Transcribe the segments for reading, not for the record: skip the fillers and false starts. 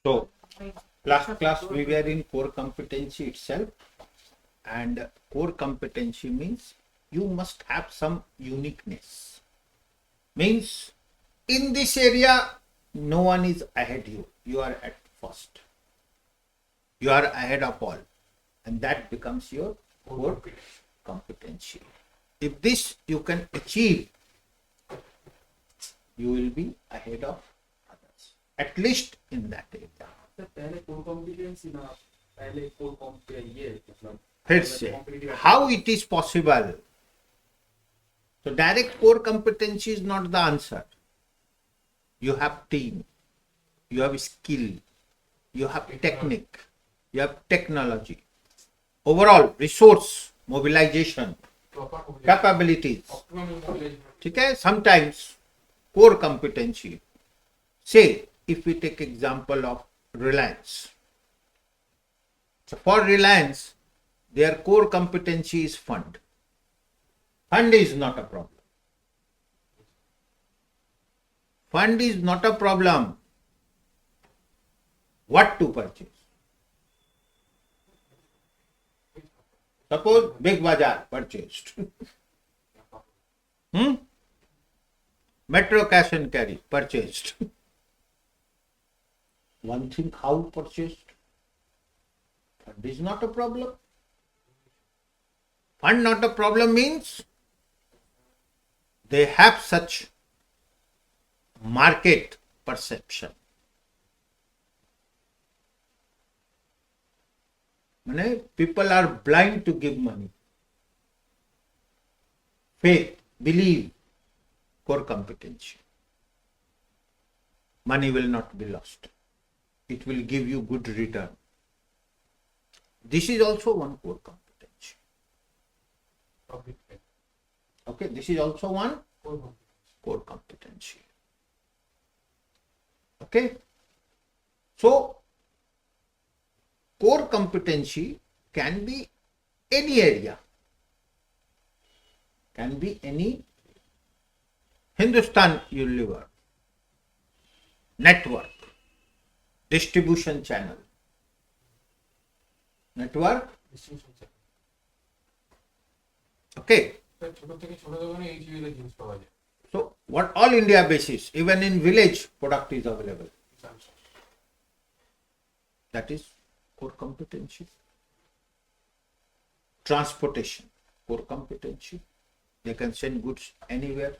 So last class we were in core competency itself, and core competency means you must have some uniqueness. Means in this area no one is ahead you. You are at first. You are ahead of all, and that becomes your core competency. If this you can achieve, you will be ahead of others, at least in that area. Sir पहले core competency ना पहले core कॉम्प ये मतलब फिर से how it is possible? So direct core competency is not the answer. You have team, you have skill, you have technique, you have technology, overall resource mobilization, capabilities. ठीक है? Sometimes core competency. Say if we take example of Reliance. So for Reliance, their core competency is fund. Fund is not a problem. Fund is not a problem. What to purchase? Suppose Big Bazaar purchased. Metro Cash and Carry purchased. One thing, how purchased? Fund is not a problem. Fund not a problem means they have such market perception. People are blind to give money. Faith, believe, core competency. Money will not be lost. It will give you good return. This is also one core competency. Okay, this is also one core competency. Okay, so core competency can be any area, can be any Hindustan Unilever, network, distribution channel, network. Okay. So what all India basis, even in village product is available. That is core competency. Transportation, core competency. They can send goods anywhere.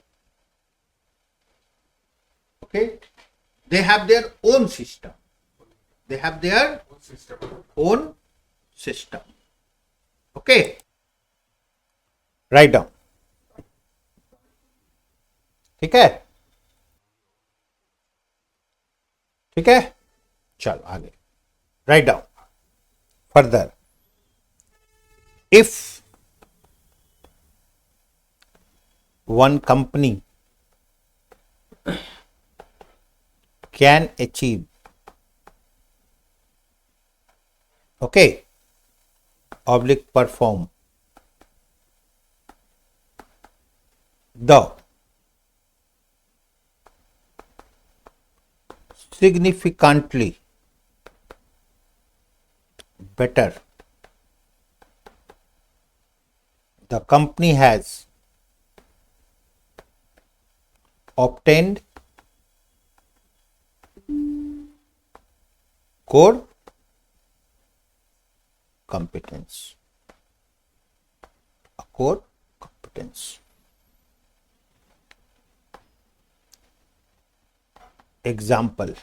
Okay. They have their own system. They have their own system. Okay. Write down. ठीक है? ठीक है? चलो आगे. Write down. Further. If one company can achieve, okay, oblique perform the significantly better the company has obtained core competence. A core competence. Example: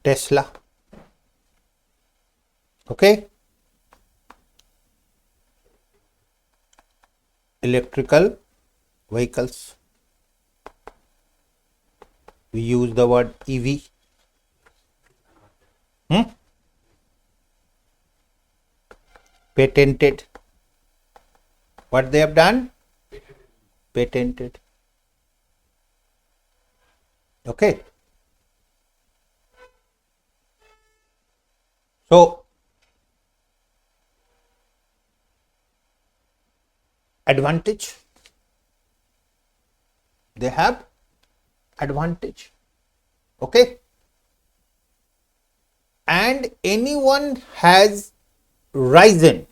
Tesla. Okay. Electrical vehicles. We use the word EV. Patented. What they have done? Patented. Okay. So advantage. They have advantage. Okay, and anyone has risen.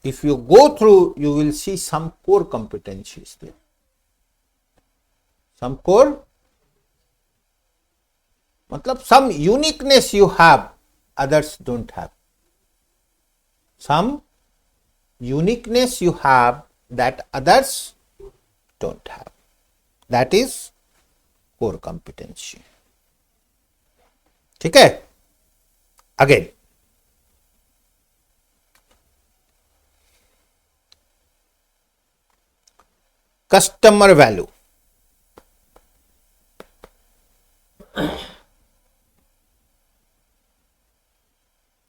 If you go through, you will see some core competencies there. Some core, matlab some uniqueness you have, others don't have. Some uniqueness you have that others don't have. That is core competency. ठीक है? Again, customer value.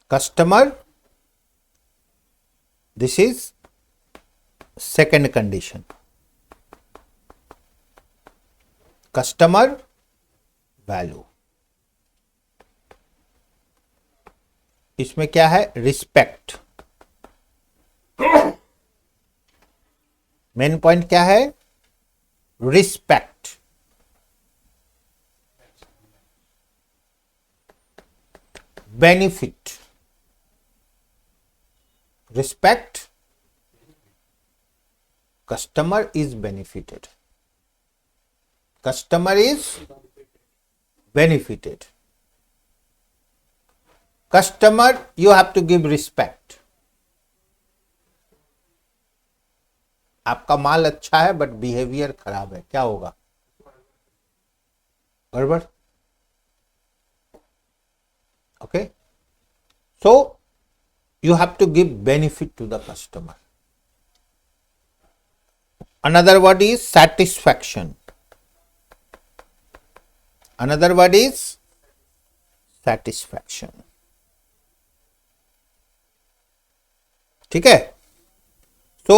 Customer, this is second condition. Customer value. इसमें क्या है? Respect. Main point क्या है? Respect. Benefit. Respect. Customer is benefited. Customer is benefited. Customer, you have to give respect. आपका माल अच्छा है बट बिहेवियर खराब है, क्या होगा? गड़बड़. Okay, so you have to give benefit to the customer. Another word is satisfaction. Another word is satisfaction. ठीक है? So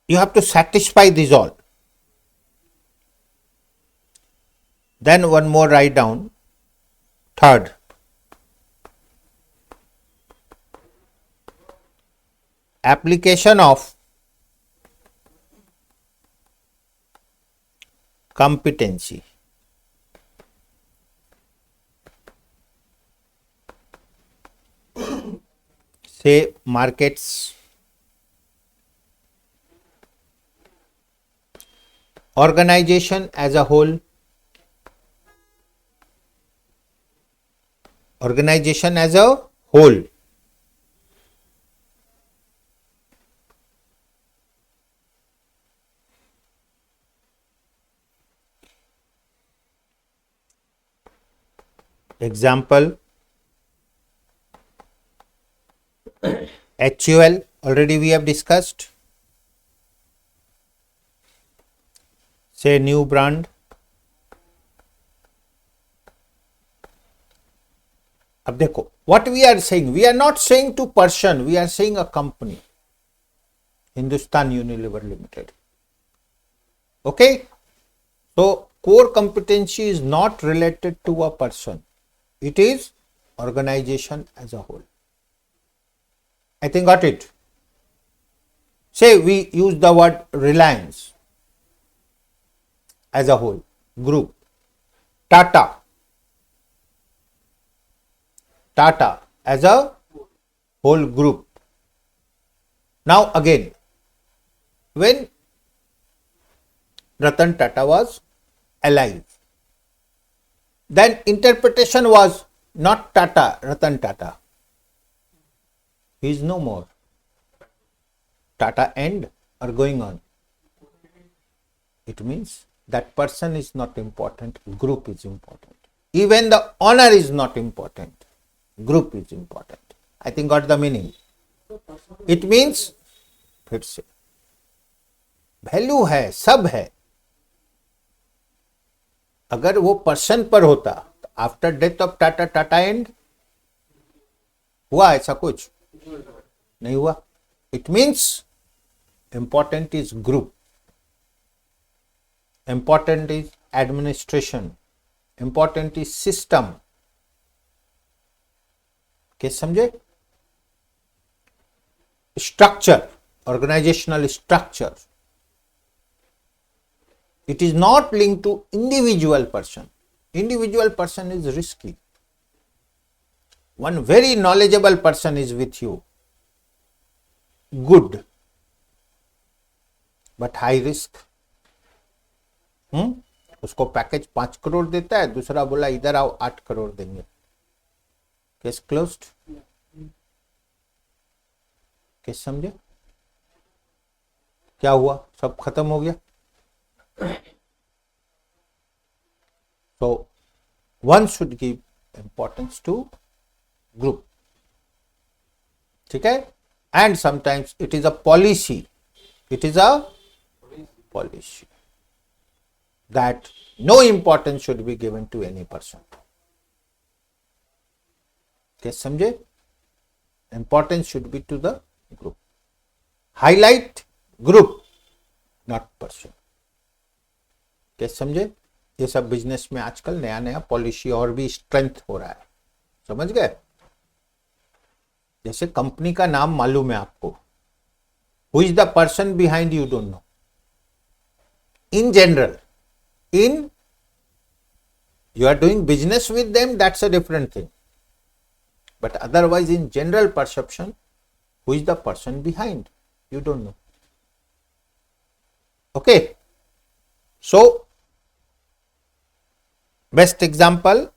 you have to satisfy these all. Then one more write down. Third, application of competency. Say markets, organization as a whole, organization as a whole. Example, HUL, already we have discussed. Say new brand. अब देखो, what we are saying, we are not saying to person, we are saying a company, Hindustan Unilever Limited. Okay, so core competency is not related to a person, it is organization as a whole. I think got it. Say we use the word Reliance as a whole group, Tata as a whole group. Now again, when Ratan Tata was alive, then interpretation was not Tata, Ratan Tata. He is no more. Tata end or going on. It means that person is not important, group is important. Even the honor is not important, group is important. I think got the meaning. It means फिर से value है, सब है. अगर वो person पर होता तो after death of Tata, Tata and हुआ? ऐसा कुछ नहीं हुआ. It means important is group, important is administration, important is system. क्या समझे? Structure. organizational structure. It is not linked to individual person. Individual person is risky. One very knowledgeable person is with you, good, but high risk. उसको package 5 crore देता है, दूसरा बोला इधर आओ 8 करोड़ देंगे, केस क्लोज्ड. केस समझे? क्या हुआ? सब खत्म हो गया. So one should give importance to group. ठीक है? And sometimes it is a policy. It is a policy that no importance should be given to any person. Okay, समझे? Importance should be to the group. Highlight group, not person. Okay, समझे? ये सब business में आजकल नया नया policy और भी स्ट्रेंथ हो रहा है. समझ गए? जैसे कंपनी का नाम मालूम है आपको, who is the person behind you don't know. In general, in you are doing business with them, that's a different thing, but otherwise in general perception, who is the person behind, you don't know. Okay, so best example,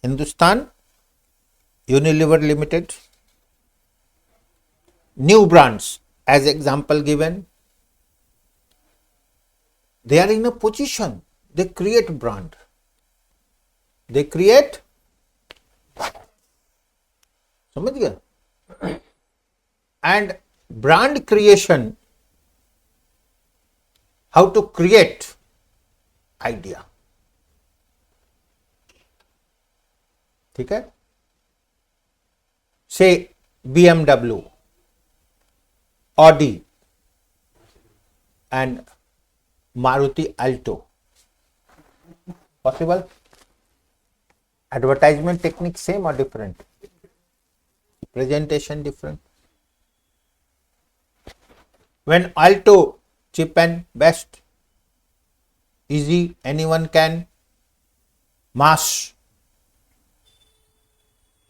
Hindustan Unilever Limited, new brands as example given. They are in a position, they create brand, they create, समझ गया? And brand creation, how to create idea. ठीक है? Say BMW, Audi and Maruti Alto. Possible? Advertisement technique same or different? Presentation different. When Alto, cheap and best, easy, anyone can, mass.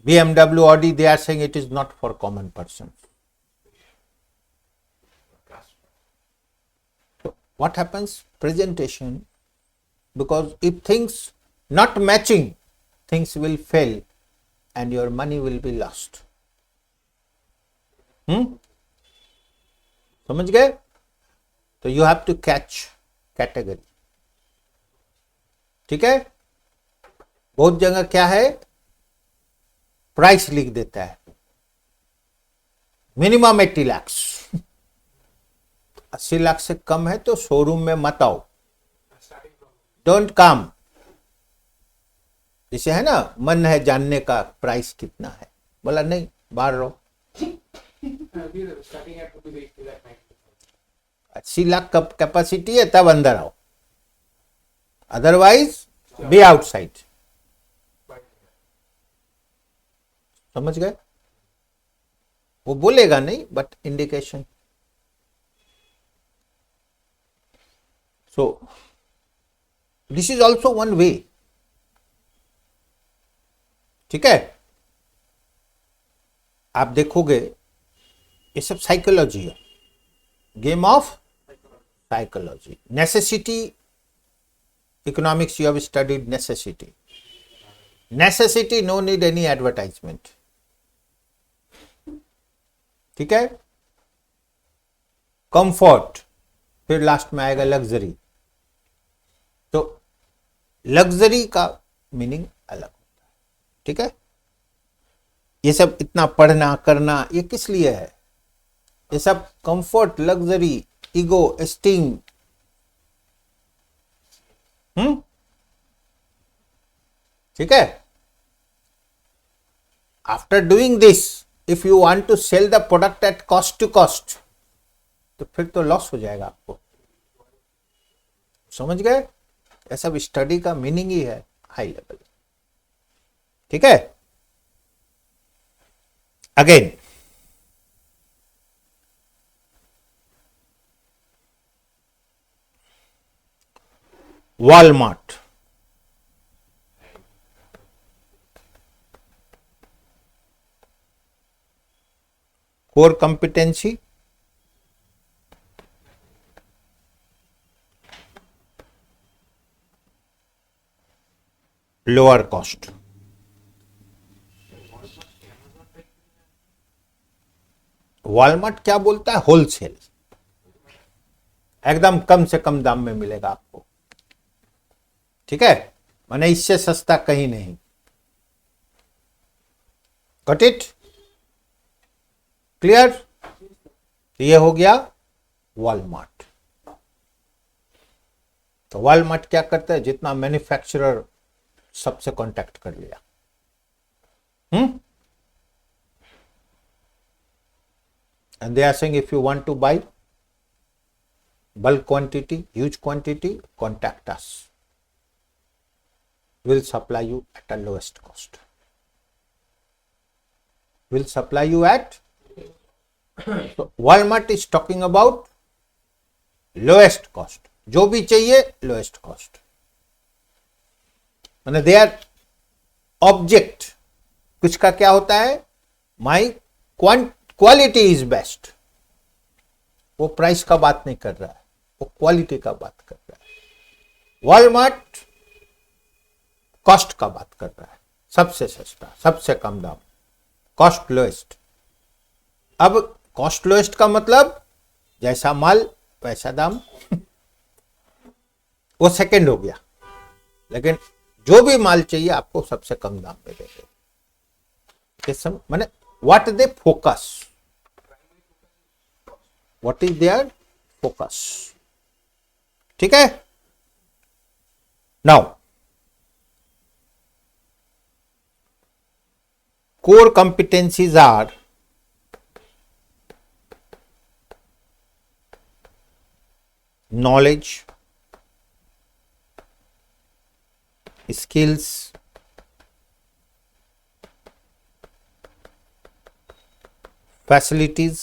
BMW, Audi, they are saying it is not for common persons. So what happens? Presentation, because if things not matching, things will fail and your money will be lost. समझ गए? तो you have to catch category. ठीक है? बहुत जगह क्या है, price लिख देता है, मिनिमम 80 लाख, 80 लाख से कम है तो शोरूम में मत आओ, डोंट कम. जैसे है ना, मन है जानने का प्राइस कितना है, बोला नहीं, बाहर रहो. 80 लाख का कैपेसिटी है तब अंदर आओ, अदरवाइज बी आउटसाइड. समझ गए? वो बोलेगा नहीं, but indication. So this is also one way. ठीक है? आप देखोगे ये सब साइकोलॉजी है, game of psychology. Necessity, economics, you have studied necessity. Necessity, no need any advertisement. ठीक है? कंफर्ट, फिर लास्ट में आएगा लग्जरी. तो लग्जरी का मीनिंग अलग होता है. ठीक है? ये सब इतना पढ़ना करना ये किस लिए है? ये सब कंफर्ट, लग्जरी, ईगो, एस्टीम. ठीक है? After doing this, if you want to sell the product at cost to cost, तो फिर तो लॉस हो जाएगा आपको. समझ गए? ये सब स्टडी का मीनिंग ही है हाई लेवल. ठीक है? Again Walmart. Core competency, lower cost. Walmart क्या बोलता है? होलसेल, एकदम कम से कम दाम में मिलेगा आपको, ठीक है, माने इससे सस्ता कहीं नहीं। Got it? क्लियर? ये हो गया वॉलमार्ट। तो वॉलमार्ट क्या करता है? जितना मैन्युफैक्चरर सबसे कांटेक्ट कर लिया। And they are saying, if you want to buy bulk quantity, huge quantity, contact us. We'll supply you at a lowest cost. Will supply you at. So Walmart is talking about lowest cost. जो भी चाहिए lowest cost. माने their object कुछ का क्या होता है? My quality is best. वो प्राइस का बात नहीं कर रहा है, वो क्वालिटी का बात कर रहा है। वॉलमार्ट कॉस्ट का बात कर रहा है, सबसे सस्ता, सबसे कम दाम, कॉस्ट लोएस्ट। अब कॉस्ट लोएस्ट का मतलब जैसा माल वैसा दाम, वो सेकंड हो गया, लेकिन जो भी माल चाहिए आपको सबसे कम दाम पे देंगे। माने what they focus, what is their focus, ठीक है। Now core competencies are knowledge, skills, facilities,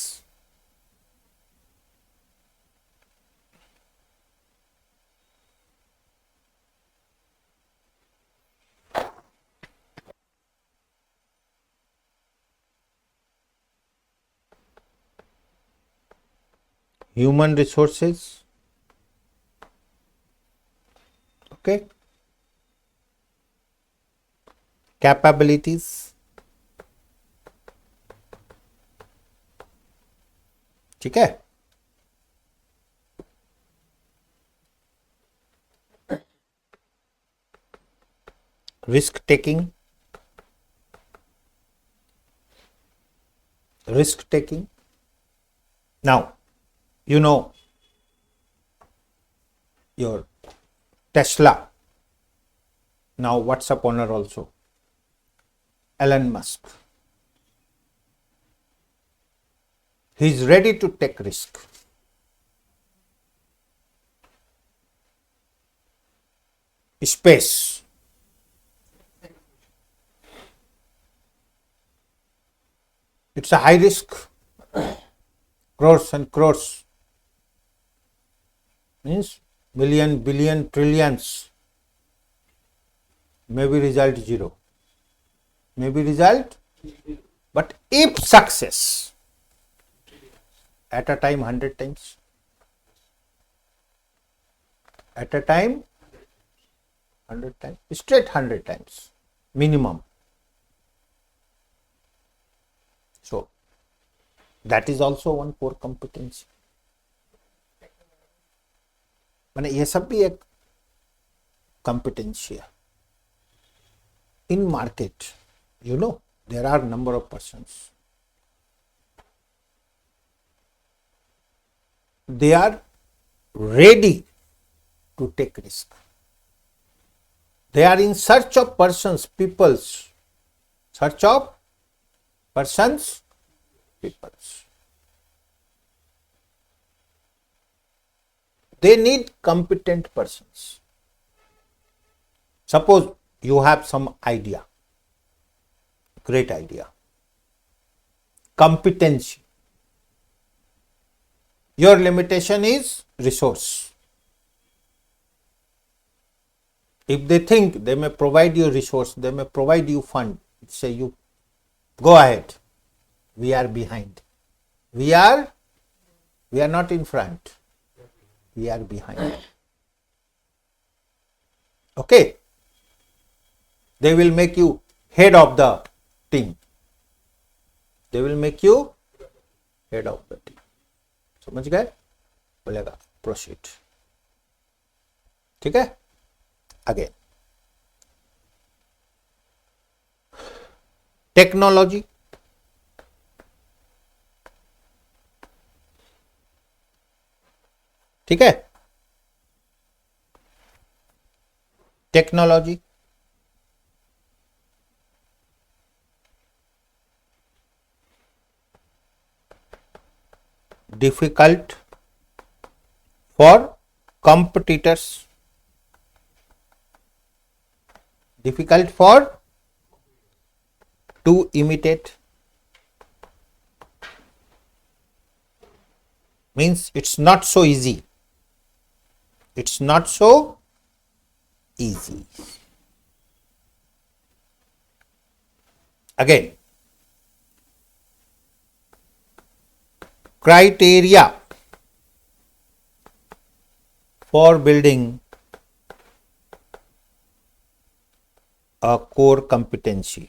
human resources, okay, capabilities, ठीक है। Risk taking, now you know your Tesla, now WhatsApp owner also, Elon Musk, he is ready to take risk. Space, it's a high risk, crores and crores, means million, billion, trillions, maybe result zero, maybe result, but if success, at a time 100 times, at a time 100 times, straight 100 times minimum. So that is also one core competency. माने ये सब भी एक competency है। In market, you know, there are number of persons. They are ready to take risk. They are in search of persons, peoples, search of persons, peoples. They need competent persons. Suppose you have some idea, great idea, competency. Your limitation is resource. If they think they may provide you resource, they may provide you fund, say you go ahead. We are behind. We are not in front. We are behind. Okay. They will make you head of the team. They will make you head of the team. समझ गए? बोलेगा proceed. ठीक है? Again. Technology. ठीक है? Technology. Difficult for competitors, difficult for to imitate, means it's not so easy. It's not so easy. Again, criteria for building a core competency.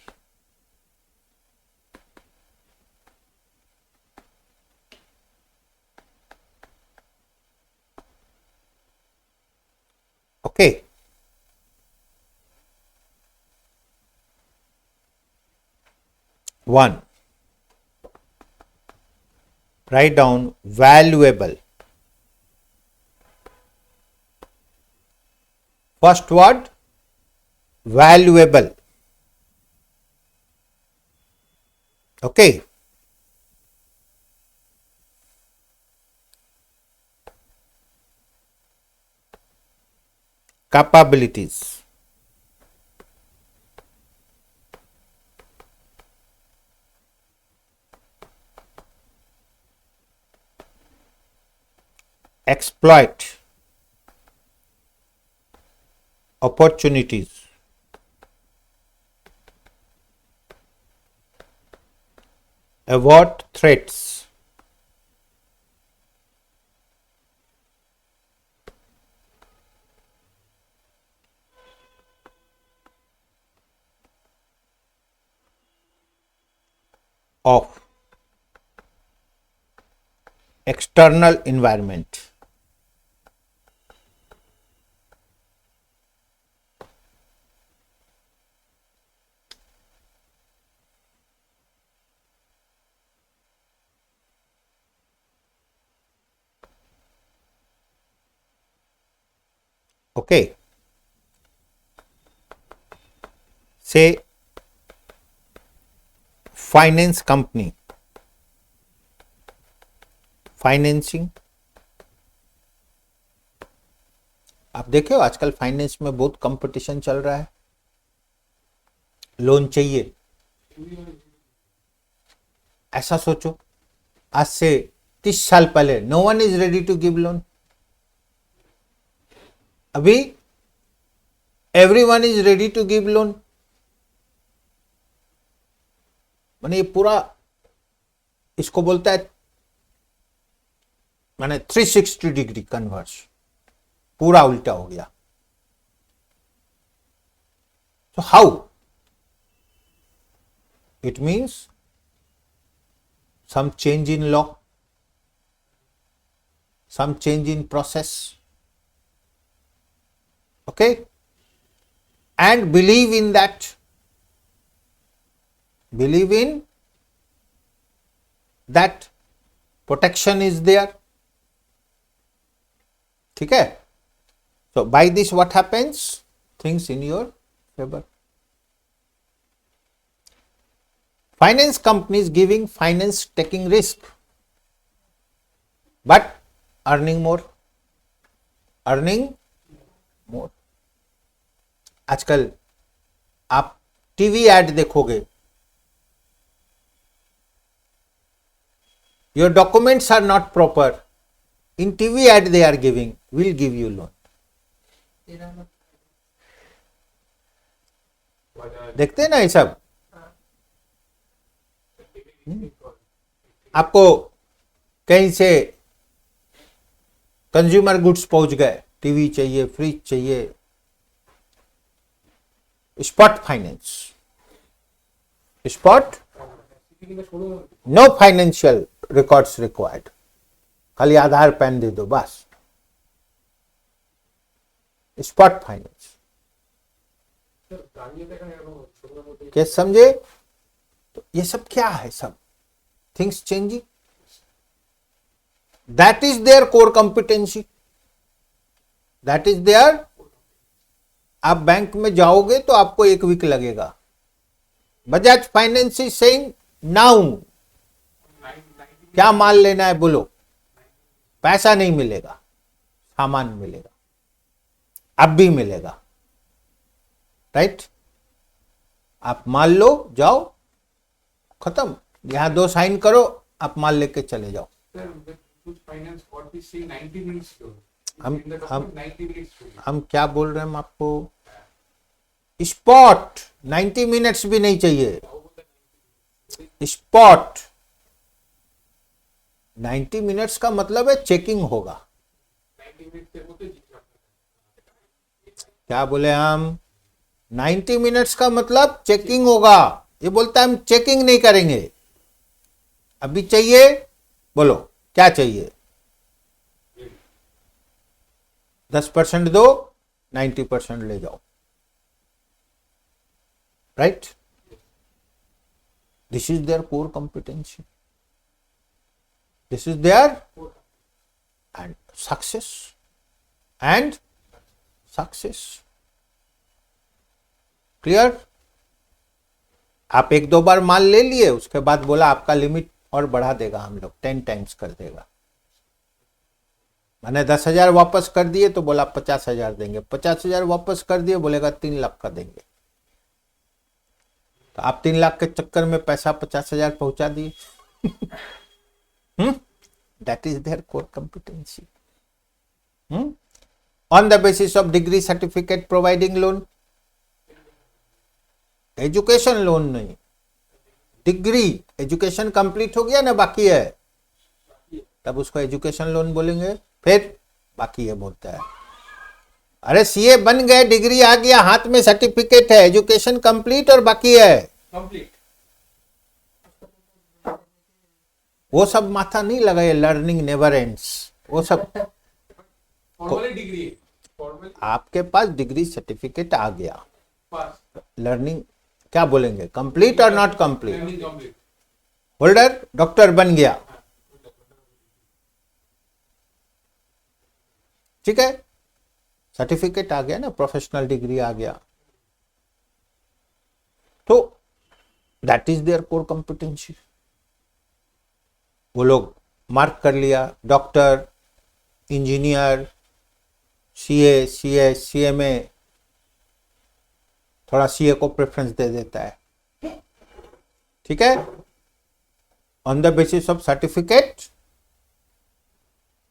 Okay. One. Write down valuable. First word, valuable. Okay. Capabilities. Exploit. Opportunities. Avoid threats. Of external environment. Okay. Say finance company, financing. आप देखे हो आजकल finance में बहुत competition चल रहा है. Loan चाहिए, ऐसा सोचो आज से 30 साल पहले no one is ready to give loan. अभी everyone is ready to give loan. माने ये पूरा इसको बोलता है माने 360 डिग्री कन्वर्स, पूरा उल्टा हो गया. So how? It means some change in law, some change in process. Okay? And believe in that. Believe in that protection is there. ठीक है? So by this what happens? Things in your favor. Finance companies giving finance taking risk, but earning more. Earning more. आजकल आप TV ad देखोगे, your documents are not proper. In TV ad they are giving, will give you loan. देखते हैं ना ये सब। आपको कहीं से कंज्यूमर गुड्स पहुंच गए, टीवी चाहिए, फ्रिज चाहिए, spot finance, spot, no financial records required, खाली आधार पैन दे दो बस, स्पॉट फाइनेंस। क्या समझे? तो ये सब क्या है? सब things changing, that is their core competency, that is their. आप बैंक में जाओगे तो आपको 1 वीक लगेगा। Bajaj finance is saying now, क्या माल लेना है बोलो, पैसा नहीं मिलेगा, सामान मिलेगा, अब भी मिलेगा, राइट? आप माल लो, जाओ, खत्म, यहां 2 साइन करो, आप माल लेके चले जाओ। हम क्या बोल रहे हैं हम आपको? स्पॉट 90 मिनट्स भी नहीं चाहिए, स्पॉट 90 मिनट्स का मतलब है चेकिंग होगा। क्या बोले हम? 90 मिनट्स का मतलब चेकिंग होगा। ये बोलता है हम चेकिंग नहीं करेंगे, अभी चाहिए बोलो क्या चाहिए, 10% दो, 90% ले जाओ, right? This is their core competency, this is their and success, and success. Clear? आप 1-2 बार माल ले लिए, उसके बाद बोला आपका लिमिट और बढ़ा देगा हम लोग, 10 टाइम्स कर देगा। मैंने 10,000 वापस कर दिए तो बोला 50,000 देंगे, 50,000 वापस कर दिए बोलेगा 3 लाख का देंगे। तो आप 3 लाख के चक्कर में पैसा 50,000 पहुंचा दिए। That is their core competency. On the basis of degree certificate providing loan, education loan नहीं, डिग्री, एजुकेशन कंप्लीट हो गया ना, बाकी है, तब उसको एजुकेशन लोन बोलेंगे। फिर बाकी है बोलता है, अरे सीए बन गए, डिग्री आ गया, हाथ में सर्टिफिकेट है, एजुकेशन कंप्लीट और बाकी है कंप्लीट। वो सब माथा नहीं लगाए, लर्निंग नेवर एंड्स, वो सब। फॉर्मली डिग्री, फॉर्मली आपके पास डिग्री सर्टिफिकेट आ गया, पास, लर्निंग क्या बोलेंगे, कंप्लीट और not complete? Learning complete. Holder doctor बन गया, ठीक है, सर्टिफिकेट आ गया ना, प्रोफेशनल डिग्री आ गया, तो that is their core competency. वो लोग मार्क कर लिया, doctor, engineer, CA, CS, CMA, थोड़ा सीए को प्रेफरेंस दे देता है, ठीक है, on the basis of certificate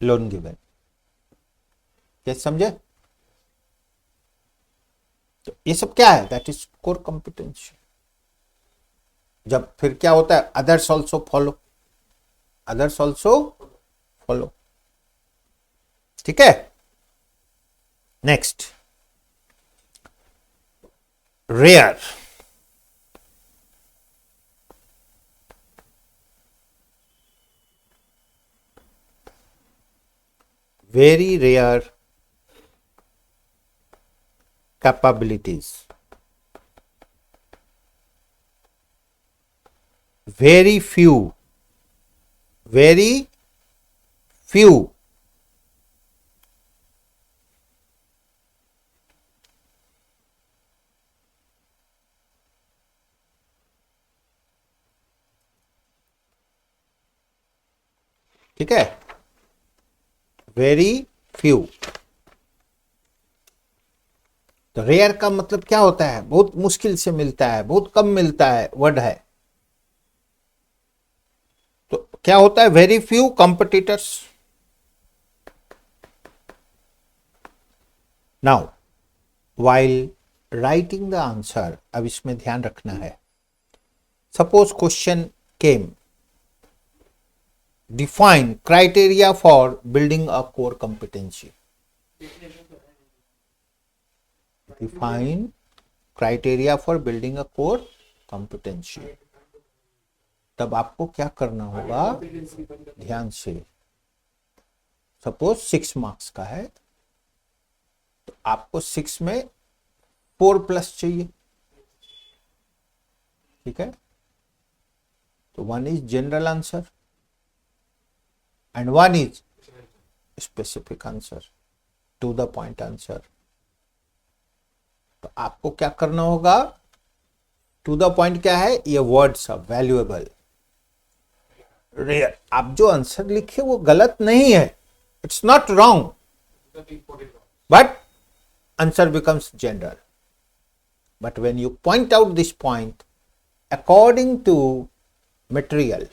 loan given. क्या समझे? तो ये सब क्या है? That is core competency. जब फिर क्या होता है? Others also follow, others also follow, ठीक है। Next, rare, very rare capabilities, very few ठीक है, वेरी फ्यू। तो रेयर का मतलब क्या होता है? बहुत मुश्किल से मिलता है, बहुत कम मिलता है, वर्ड है। तो क्या होता है? Very few competitors. Now while writing the answer, अब इसमें ध्यान रखना है. Suppose question came, define criteria for building a core competency. Define criteria for building a core competency. तब आपको क्या करना होगा, ध्यान से. सपोज 6 मार्क्स का है तो आपको 6 में 4+ चाहिए. ठीक है, तो 1 is general answer and 1 is specific answer, to the point answer. तो आपको क्या करना होगा, टू द पॉइंट क्या है, ये वर्ड्स ऑफ वैल्यूएबल, रेयर. आप जो आंसर लिखे वो गलत नहीं है, it's not wrong, but answer becomes general. But when you point out this point according to material,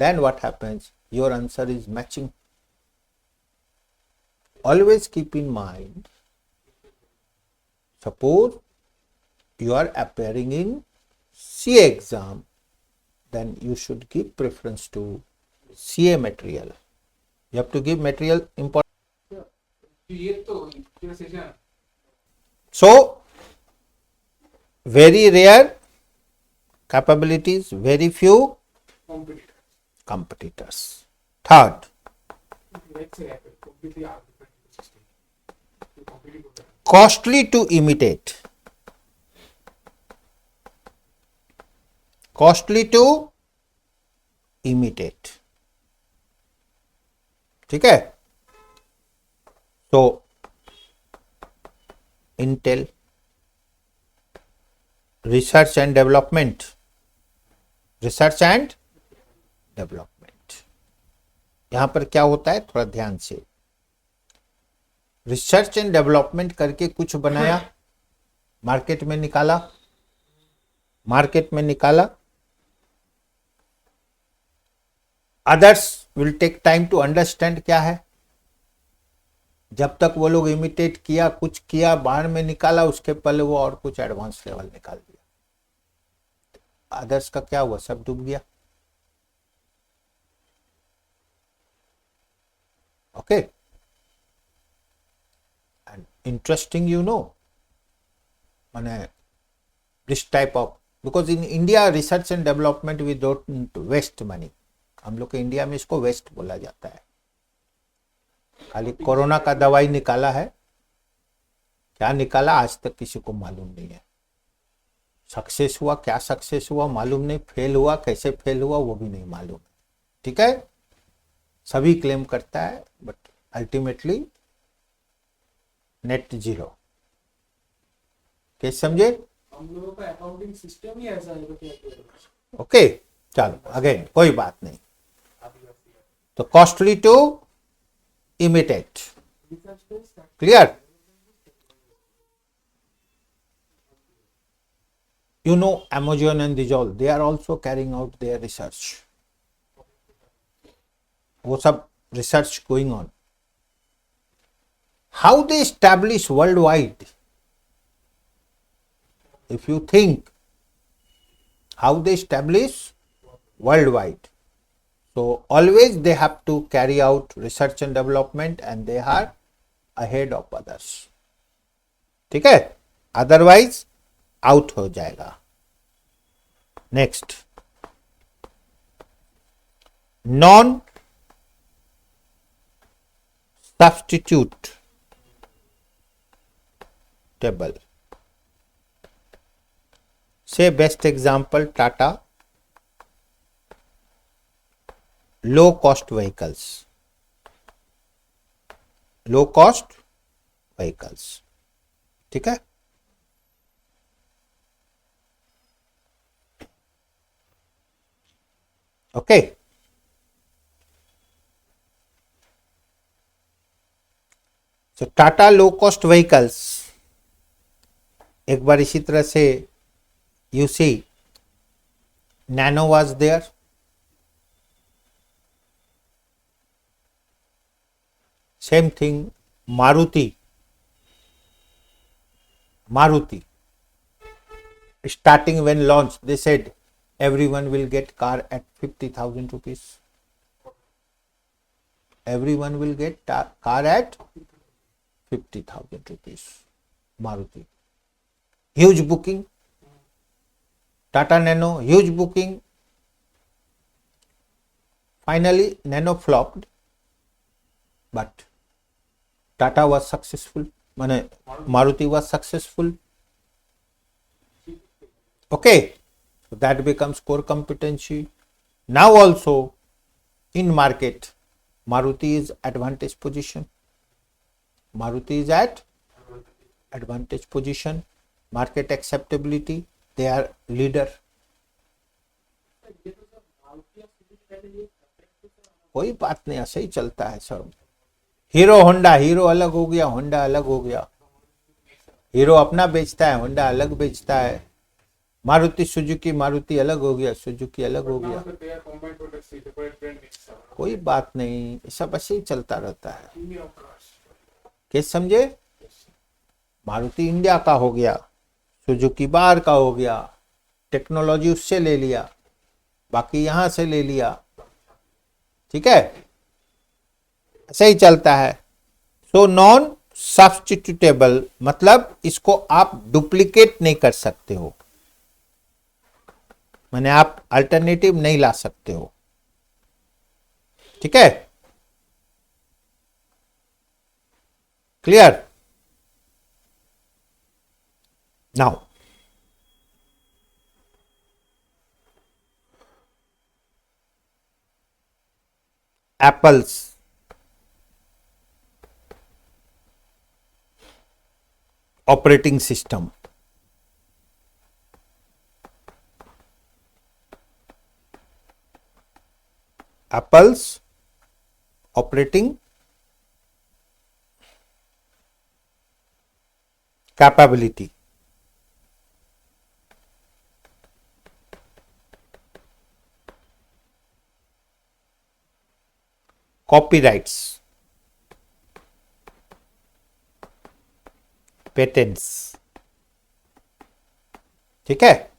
then what happens, your answer is matching. Always keep in mind, suppose you are appearing in CA exam, then you should give preference to CA material. You have to give material important. So very rare capabilities, very few competitors. Third, costly to imitate. Costly to imitate. ठीक है, तो Intel, research and development, यहां पर क्या होता है, थोड़ा ध्यान से. रिसर्च एंड डेवलपमेंट करके कुछ बनाया, मार्केट में निकाला, others will take time to understand क्या है. जब तक वो लोग इमिटेट किया, कुछ किया, बाहर में निकाला, उसके पहले वो और कुछ एडवांस लेवल निकाल दिया. अदर्स का क्या हुआ, सब डूब गया. Okay, and interesting, you know, माने this type of, because in India research and development we don't waste money. हम लोग के इंडिया में इसको वेस्ट बोला जाता है. खाली कोरोना का दवाई निकाला है, क्या निकाला आज तक किसी को मालूम नहीं है. सक्सेस हुआ, क्या सक्सेस हुआ मालूम नहीं, फेल हुआ, कैसे फेल हुआ वो भी नहीं मालूम. ठीक है, सभी क्लेम करता है, बट अल्टीमेटली नेट जीरो. कैसे समझे, हम लोगों का अकाउंटिंग सिस्टम ही ऐसा है. ओके, चलो अगेन, कोई बात नहीं. तो costly to imitate. Clear? You know Amazon and Dijol, they are also carrying out their research. वो सब research going on. How they establish worldwide? If you think how they establish worldwide, so always they have to carry out research and development and they are ahead of others. ठीक है, otherwise out हो जाएगा. Next, non substitute table से best example Tata low cost vehicles. ठीक है, okay. So Tata low cost vehicles, एक बार इसी तरह से you see Nano was there, same thing Maruti, starting when launched, they said everyone will get car at 50,000 rupees. Everyone will get car at 50,000 rupees. Maruti. Huge booking. Tata Nano, huge booking. Finally, Nano flopped, but Tata was successful. Maruti was successful. Okay, so that becomes core competency. Now also in market, Maruti is advantage position. Maruti is at advantage position. Market acceptability, they are leader. कोई बात नहीं, ऐसे ही चलता है सब. Hero Honda, hero अलग हो गया, होंडा अलग हो गया. हीरो अपना बेचता है, होंडा अलग बेचता है. मारुति सुजुकी, मारुति अलग हो गया, सुजुकी अलग हो गया. कोई बात नहीं, सब ऐसे ही चलता रहता है. कैसे समझे? मारुति इंडिया का हो गया, सुजुकी बाहर का हो गया, टेक्नोलॉजी उससे ले लिया, बाकी यहां से ले लिया. ठीक है, ऐसे ही चलता है. सो नॉन सब्स्टिट्यूटेबल मतलब इसको आप डुप्लीकेट नहीं कर सकते हो, माने आप अल्टरनेटिव नहीं ला सकते हो. ठीक है, clear? Now Apple's operating system. Apple's operating capability. Copyrights, patents. ठीक है.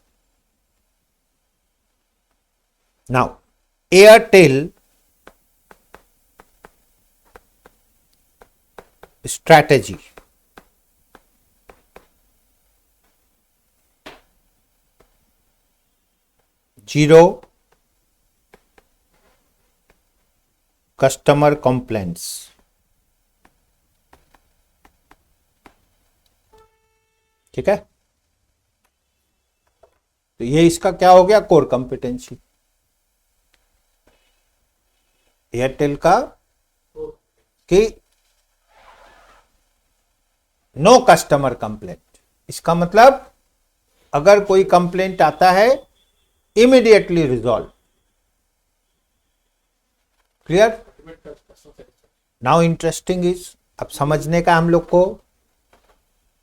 Now Airtel strategy. Zero customer complaints. ठीक है, तो ये इसका क्या हो गया? Core competency. एयरटेल का कि नो कस्टमर कंप्लेंट. इसका मतलब अगर कोई कंप्लेंट आता है immediately resolve. Clear? Now interesting is, अब समझने का हम लोग को,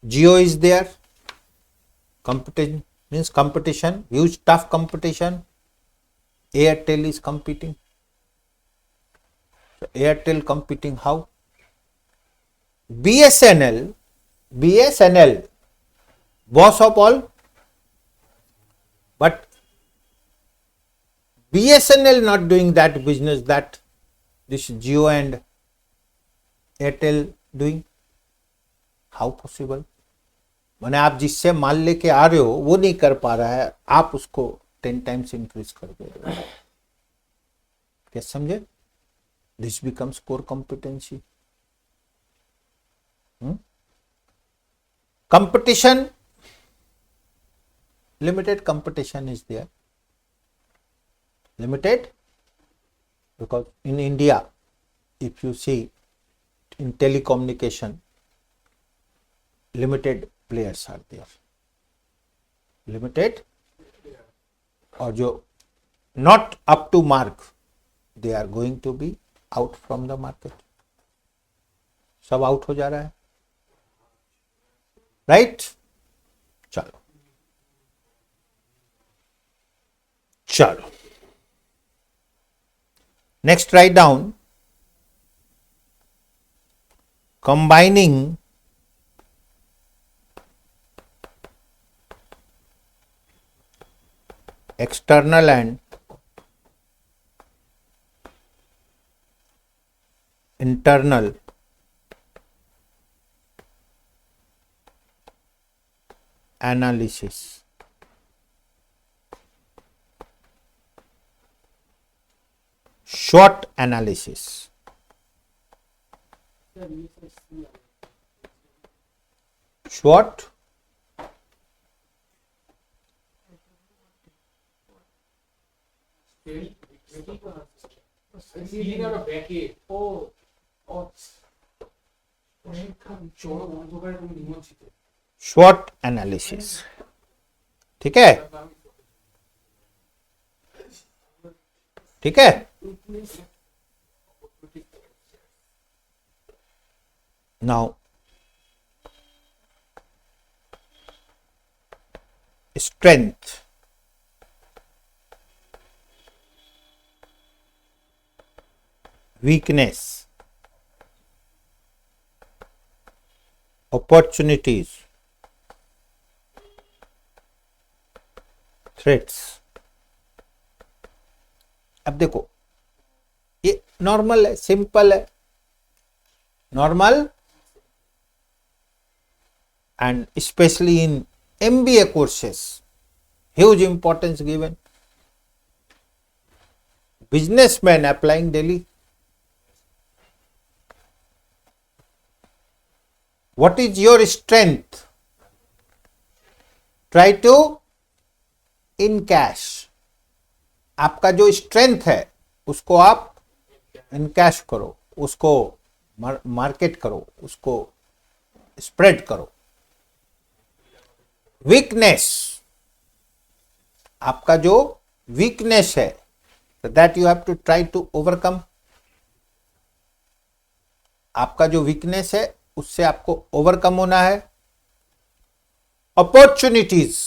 Jio is there, competition means competition, huge tough competition. Airtel is competing. Airtel competing how? BSNL boss of all, but BSNL not doing that business that this Jio and Airtel doing. How possible? माने आप जिससे माल लेके आ रहे हो वो नहीं कर पा रहा है, आप उसको 10 times इंक्रीज कर दे रहे हो. क्या समझे? This becomes core competency. Competition, limited competition is there. Limited because in India, if you see in telecommunication, limited players are there. Limited, और जो not up to mark, they are going to be out from the market. सब out हो जा रहा है. Right? चलो चलो next write down combining external and internal analysis. SWOT analysis. SWOT SWOT analysis. ठीक है, ठीक है. Now, strength. Weakness. Opportunities. Threats. अब देखो, ये नॉर्मल है, सिंपल है, normal, and especially in MBA courses, huge importance given. Businessmen applying daily. What is your strength? Try to in cash. आपका जो स्ट्रेंथ है उसको आप इनकैश करो, उसको मार्केट करो, उसको स्प्रेड करो. वीकनेस, आपका जो वीकनेस है, that you have to try to overcome. आपका जो वीकनेस है उससे आपको ओवरकम होना है. Opportunities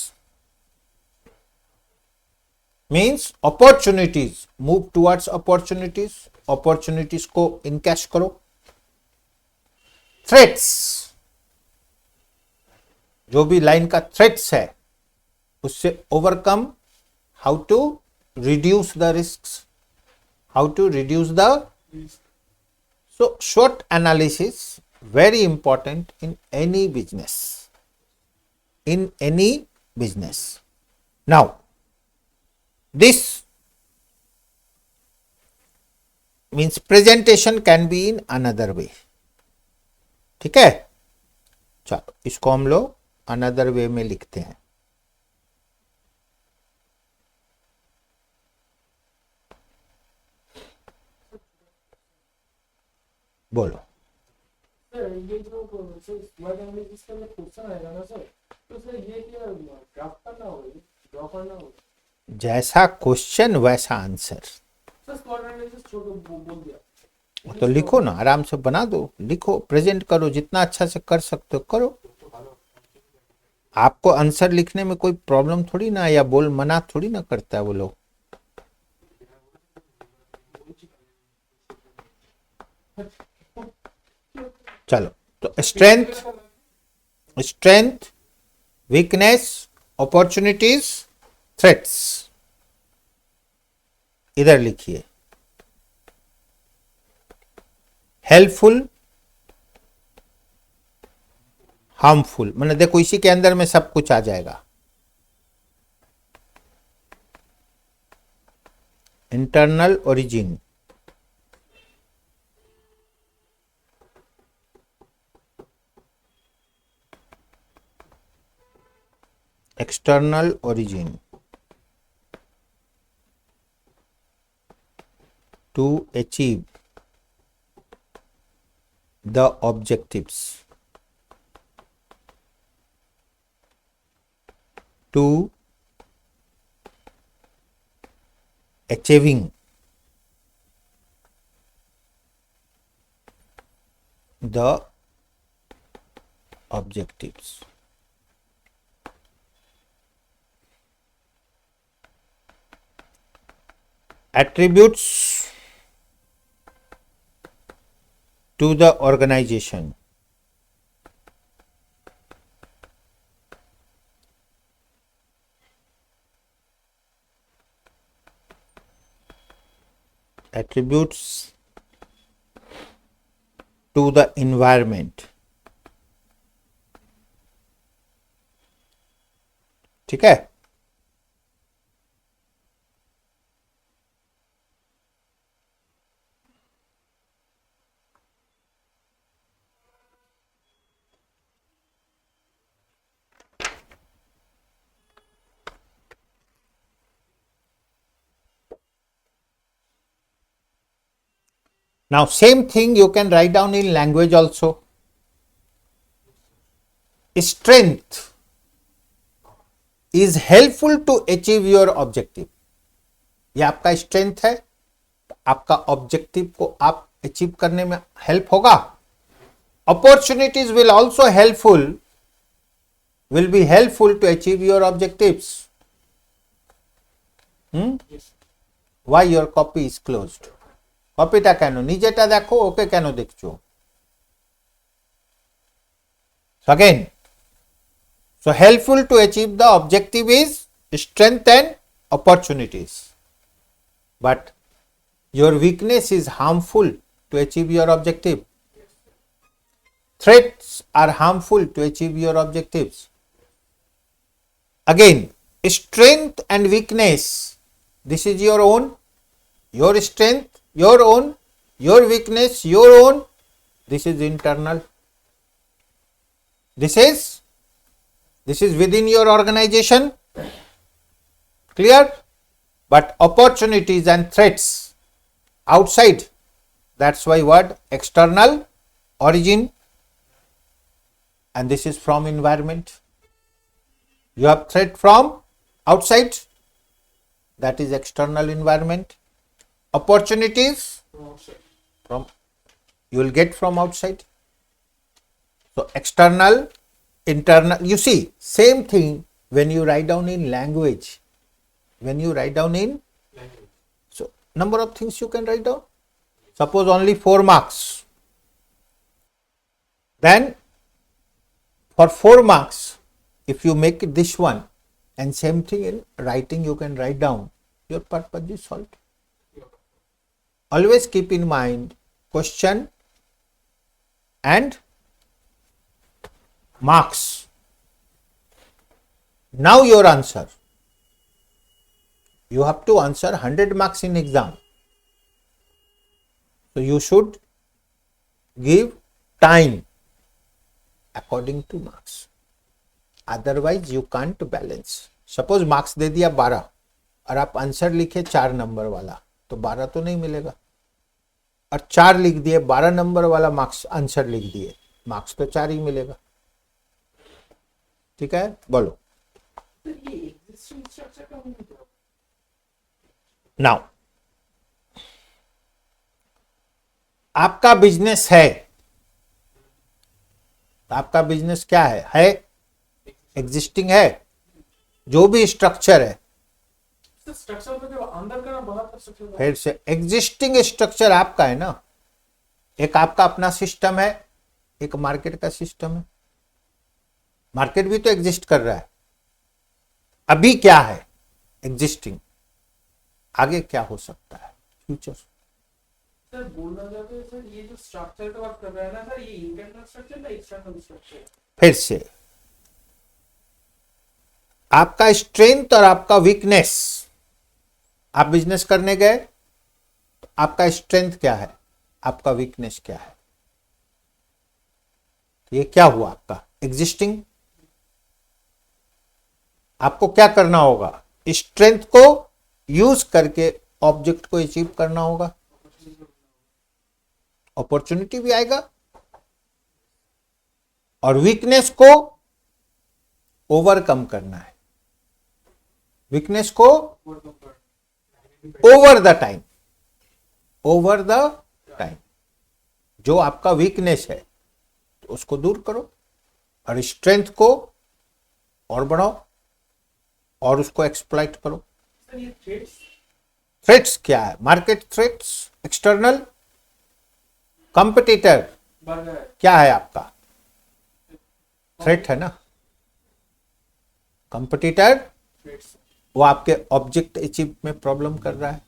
means opportunities, move towards opportunities, opportunities को इनकैश करो. थ्रेट्स, जो भी लाइन का थ्रेट्स है उससे overcome. How to reduce the risks, how to reduce the. So SWOT analysis very important in any business, in any business. Now this means presentation can be in another way. ठीक है, चलो इसको हम लोग another way में लिखते हैं. बोलो. सर ये जो स्क्वाड एनालिसिस का क्वेश्चन आएगा ना सर, तो सर ये क्या ड्राफ्ट करना होगा, ड्रॉ करना होगा? जैसा क्वेश्चन वैसा आंसर. सर स्क्वाड एनालिसिस छोड़ो, बोल दिया तो लिखो ना, आराम से बना दो, लिखो, प्रेजेंट करो, जितना अच्छा से कर सकते हो करो. आपको आंसर लिखने में कोई प्रॉब्लम थोड़ी ना, या बोल मना थोड़ी ना करता है वो लोग. चलो, तो स्ट्रेंथ, वीकनेस, अपॉर्चुनिटीज, थ्रेट्स इधर लिखिए. हेल्पफुल, हार्मफुल, मतलब देखो इसी के अंदर में सब कुछ आ जाएगा. Internal origin, external origin, to achieve the objectives, to achieving the objectives. Attributes to the organization, attributes to the environment. ठीक है. Now same thing you can write down in language also. Strength is helpful to achieve your objective. ये आपका strength है, आपका objective को आप achieve करने में हेल्प होगा. Opportunities will also will be helpful to achieve your objectives. Why your copy is closed? কপিটা কেন নিজেটা দেখো, ওকে কেন দেখছো? So again, so helpful to achieve the objective is strength and opportunities, but your weakness is harmful to achieve your objective. Threats are harmful to achieve your objectives. Again, strength and weakness, this is your own, your strength your own, your weakness your own, this is internal. This is within your organization. Clear? But opportunities and threats outside, that's why word external origin, and this is from environment. You have threat from outside, that is external environment. Opportunities from you will get from outside. So external, internal. You see, same thing when you write down in language. When you write down in so number of things you can write down. Suppose only 4 marks. Then for 4 marks, if you make it this one, and same thing in writing you can write down, your purpose is solved. Always keep in mind question and marks. Now your answer. You have to answer 100 marks in exam. So you should give time according to marks. Otherwise you can't balance. Suppose marks दे दिया 12 और आप answer लिखे 4 number वाला, तो 12 तो नहीं मिलेगा. और 4 लिख दिए, 12 नंबर वाला मार्क्स आंसर लिख दिए, मार्क्स तो 4 ही मिलेगा. ठीक है, बोलो. नाउ आपका बिजनेस है, आपका बिजनेस क्या है एग्जिस्टिंग है. जो भी स्ट्रक्चर है, स्ट्रक्चर में जो अंदर का ना बाहर का स्ट्रक्चर, फिर से एग्जिस्टिंग स्ट्रक्चर आपका है ना. एक आपका अपना सिस्टम है, एक मार्केट का सिस्टम है. मार्केट भी तो एग्जिस्ट कर रहा है. अभी क्या है एग्जिस्टिंग, आगे क्या हो सकता है फ्यूचर. सर बोलना चाहते हैं सर, ये जो स्ट्रक्चर का बात कर रहा है ना सर, ये इंटरनल स्ट्रक्चर या एक्सटर्नल स्ट्रक्चर? फिर से आपका स्ट्रेंथ और आपका वीकनेस. आप बिजनेस करने गए, तो आपका स्ट्रेंथ क्या है, आपका वीकनेस क्या है. ये क्या हुआ आपका एग्जिस्टिंग. आपको क्या करना होगा, स्ट्रेंथ को यूज करके ऑब्जेक्ट को अचीव करना होगा. अपॉर्चुनिटी भी आएगा, और वीकनेस को ओवरकम करना है. वीकनेस को over the time, over the time. जो आपका वीकनेस है तो उसको दूर करो, और स्ट्रेंथ को और बढ़ाओ, और उसको एक्सप्लॉइट करो. सर ये थ्रेड्स, थ्रेट्स क्या है, market threats, external competitor burger क्या है आपका, थ्रेट है ना. कंपटीटर थ्रेड्स, वो आपके ऑब्जेक्ट अचीव में प्रॉब्लम कर रहा है.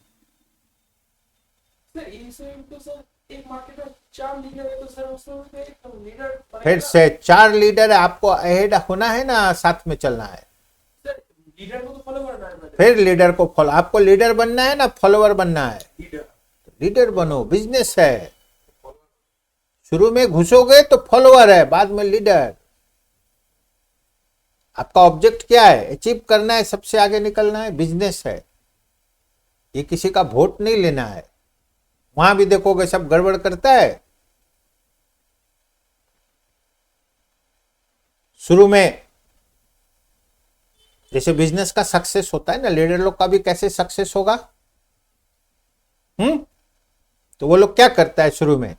सर इसमें तो सर एक मार्केट में 4 लीडर है, तो सर उसमें तो एक लीडर फिर से 4 लीडर है, आपको अहेड होना है ना, साथ में चलना है। सर लीडर को तो फॉलो करना है पहले। फिर लीडर को फॉलो, आपको लीडर बनना है ना फॉलोअर बनना है? लीडर लीडर बनो, बिजनेस है। शुरू में घुसोगे तो फॉलोअर है, बाद में लीडर। आपका ऑब्जेक्ट क्या है? अचीव करना है, सबसे आगे निकलना है, बिजनेस है। ये किसी का वोट नहीं लेना है। वहां भी देखोगे सब गड़बड़ करता है। शुरू में जैसे बिजनेस का सक्सेस होता है ना, लीडर लोग का भी कैसे सक्सेस होगा? तो वो लोग क्या करता है शुरू में?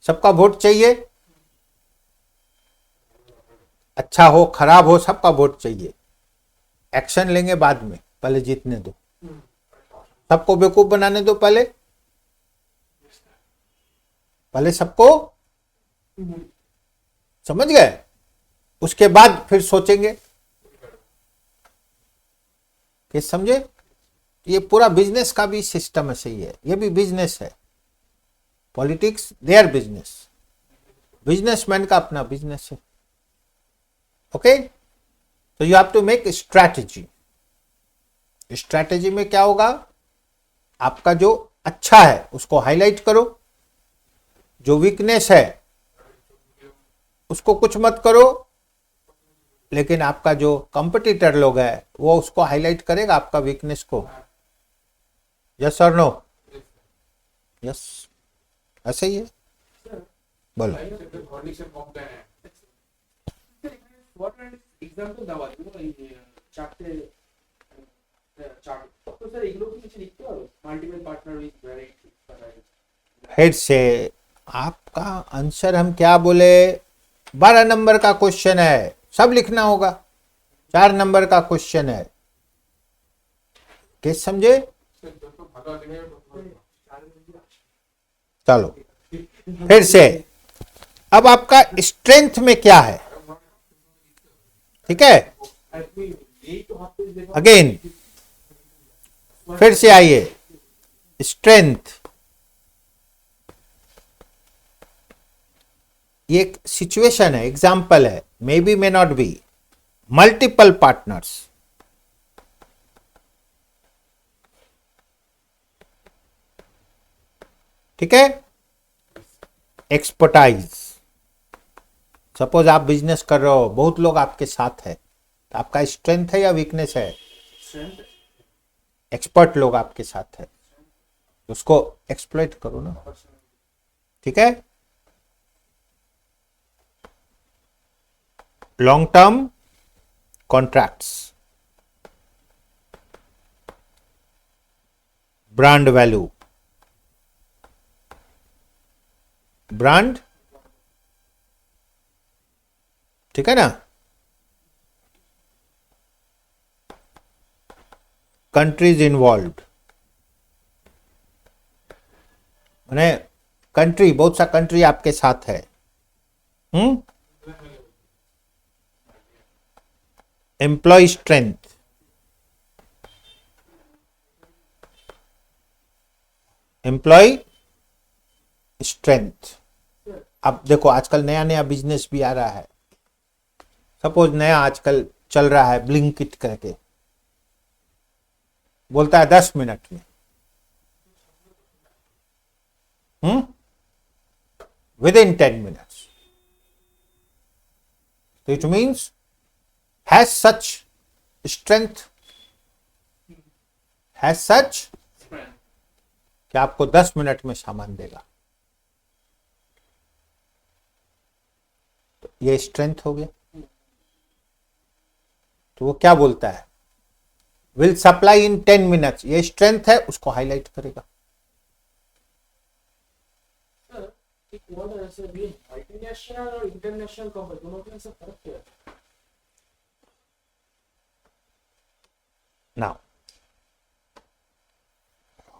सबका वोट चाहिए, अच्छा हो खराब हो सबका वोट चाहिए। एक्शन लेंगे बाद में, पहले जीतने दो, सबको बेवकूफ बनाने दो, पहले सबको, समझ गए? उसके बाद फिर सोचेंगे कि समझे। ये पूरा बिजनेस का भी सिस्टम ऐसे ही है, ये भी बिजनेस है। पॉलिटिक्स देयर बिजनेस, बिजनेसमैन का अपना बिजनेस है। ओके, तो you have to make strategy. Strategy में क्या होगा? आपका जो अच्छा है उसको हाईलाइट करो, जो वीकनेस है उसको कुछ मत करो, लेकिन आपका जो कंपटीटर लोग है वो उसको हाईलाइट करेगा, आपका वीकनेस को। यस और नो? यस, ऐसे ही है। बोलो। एग्जाम्पल দেওয়া ছিল এই চারটে চার্ট, তো স্যার এগুলো কি কিছু লিখতে পারো? Multiple partner with variety. फिर से आपका आंसर हम क्या बोले? 12 नंबर का क्वेश्चन है, सब लिखना होगा। 4 नंबर का क्वेश्चन है, किस समझे? चलो फिर से, अब आपका स्ट्रेंथ में क्या है? ठीक है, अगेन फिर से आइए। स्ट्रेंथ, ये एक सिचुएशन है, एग्जाम्पल है, may be may not be. Multiple partners, ठीक है। एक्सपर्टाइज, सपोज आप बिजनेस कर रहे हो, बहुत लोग आपके साथ है, तो आपका स्ट्रेंथ है या वीकनेस है? एक्सपर्ट लोग आपके साथ है, उसको एक्सप्लॉइट करो ना, ठीक है। Long term contracts, brand value, brand, ठीक है ना। कंट्रीज इन्वॉल्व, माने कंट्री, बहुत सा कंट्री आपके साथ है। Employ strength, employ strength. अब देखो आजकल नया नया बिजनेस भी आ रहा है। सपोज नया आजकल चल रहा है ब्लिंकिट करके, बोलता है 10 मिनट में, विद इन 10 मिनट्स। तो it means has such strength, has such कि आपको 10 मिनट में सामान देगा, तो ये स्ट्रेंथ हो गया। तो वो क्या बोलता है? विल सप्लाई इन 10 मिनट्स, ये स्ट्रेंथ है, उसको हाईलाइट करेगा। एक वर्ड है सर, ये मल्टीनेशनल और इंटरनेशनल कंपनी दोनों में से फर्क क्या है? नाउ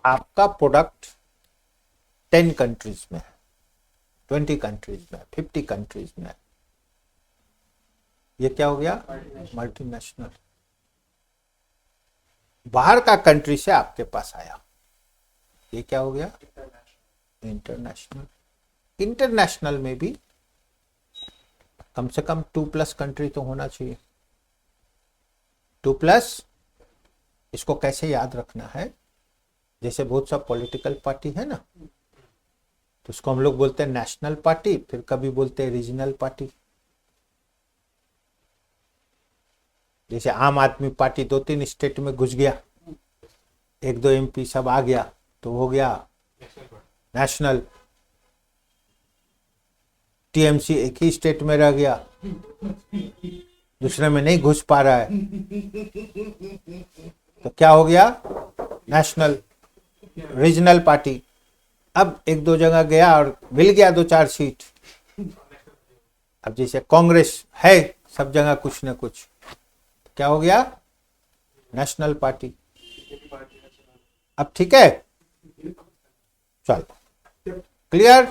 आपका प्रोडक्ट 10 कंट्रीज में है, 20 कंट्रीज में, 50 कंट्रीज में, ये क्या हो गया? मल्टीनेशनल। बाहर का कंट्री से आपके पास आया, ये क्या हो गया? इंटरनेशनल। इंटरनेशनल में भी कम से कम 2+ कंट्री तो होना चाहिए। 2+, इसको कैसे याद रखना है? जैसे बहुत सा पॉलिटिकल पार्टी है ना, तो उसको हम लोग बोलते हैं नेशनल पार्टी, फिर कभी बोलते हैं रीजनल पार्टी। जैसे आम आदमी पार्टी 2-3 स्टेट में घुस गया, 1-2 MP सब आ गया, तो हो गया नेशनल। TMC एक ही स्टेट में रह गया, दूसरे में नहीं घुस पा रहा है, तो क्या हो गया? नेशनल। रीजनल पार्टी अब 1-2 जगह गया और मिल गया 2-4 सीट। अब जैसे कांग्रेस है सब जगह कुछ न कुछ, क्या हो गया? National party. अब ठीक है, चलो क्लियर?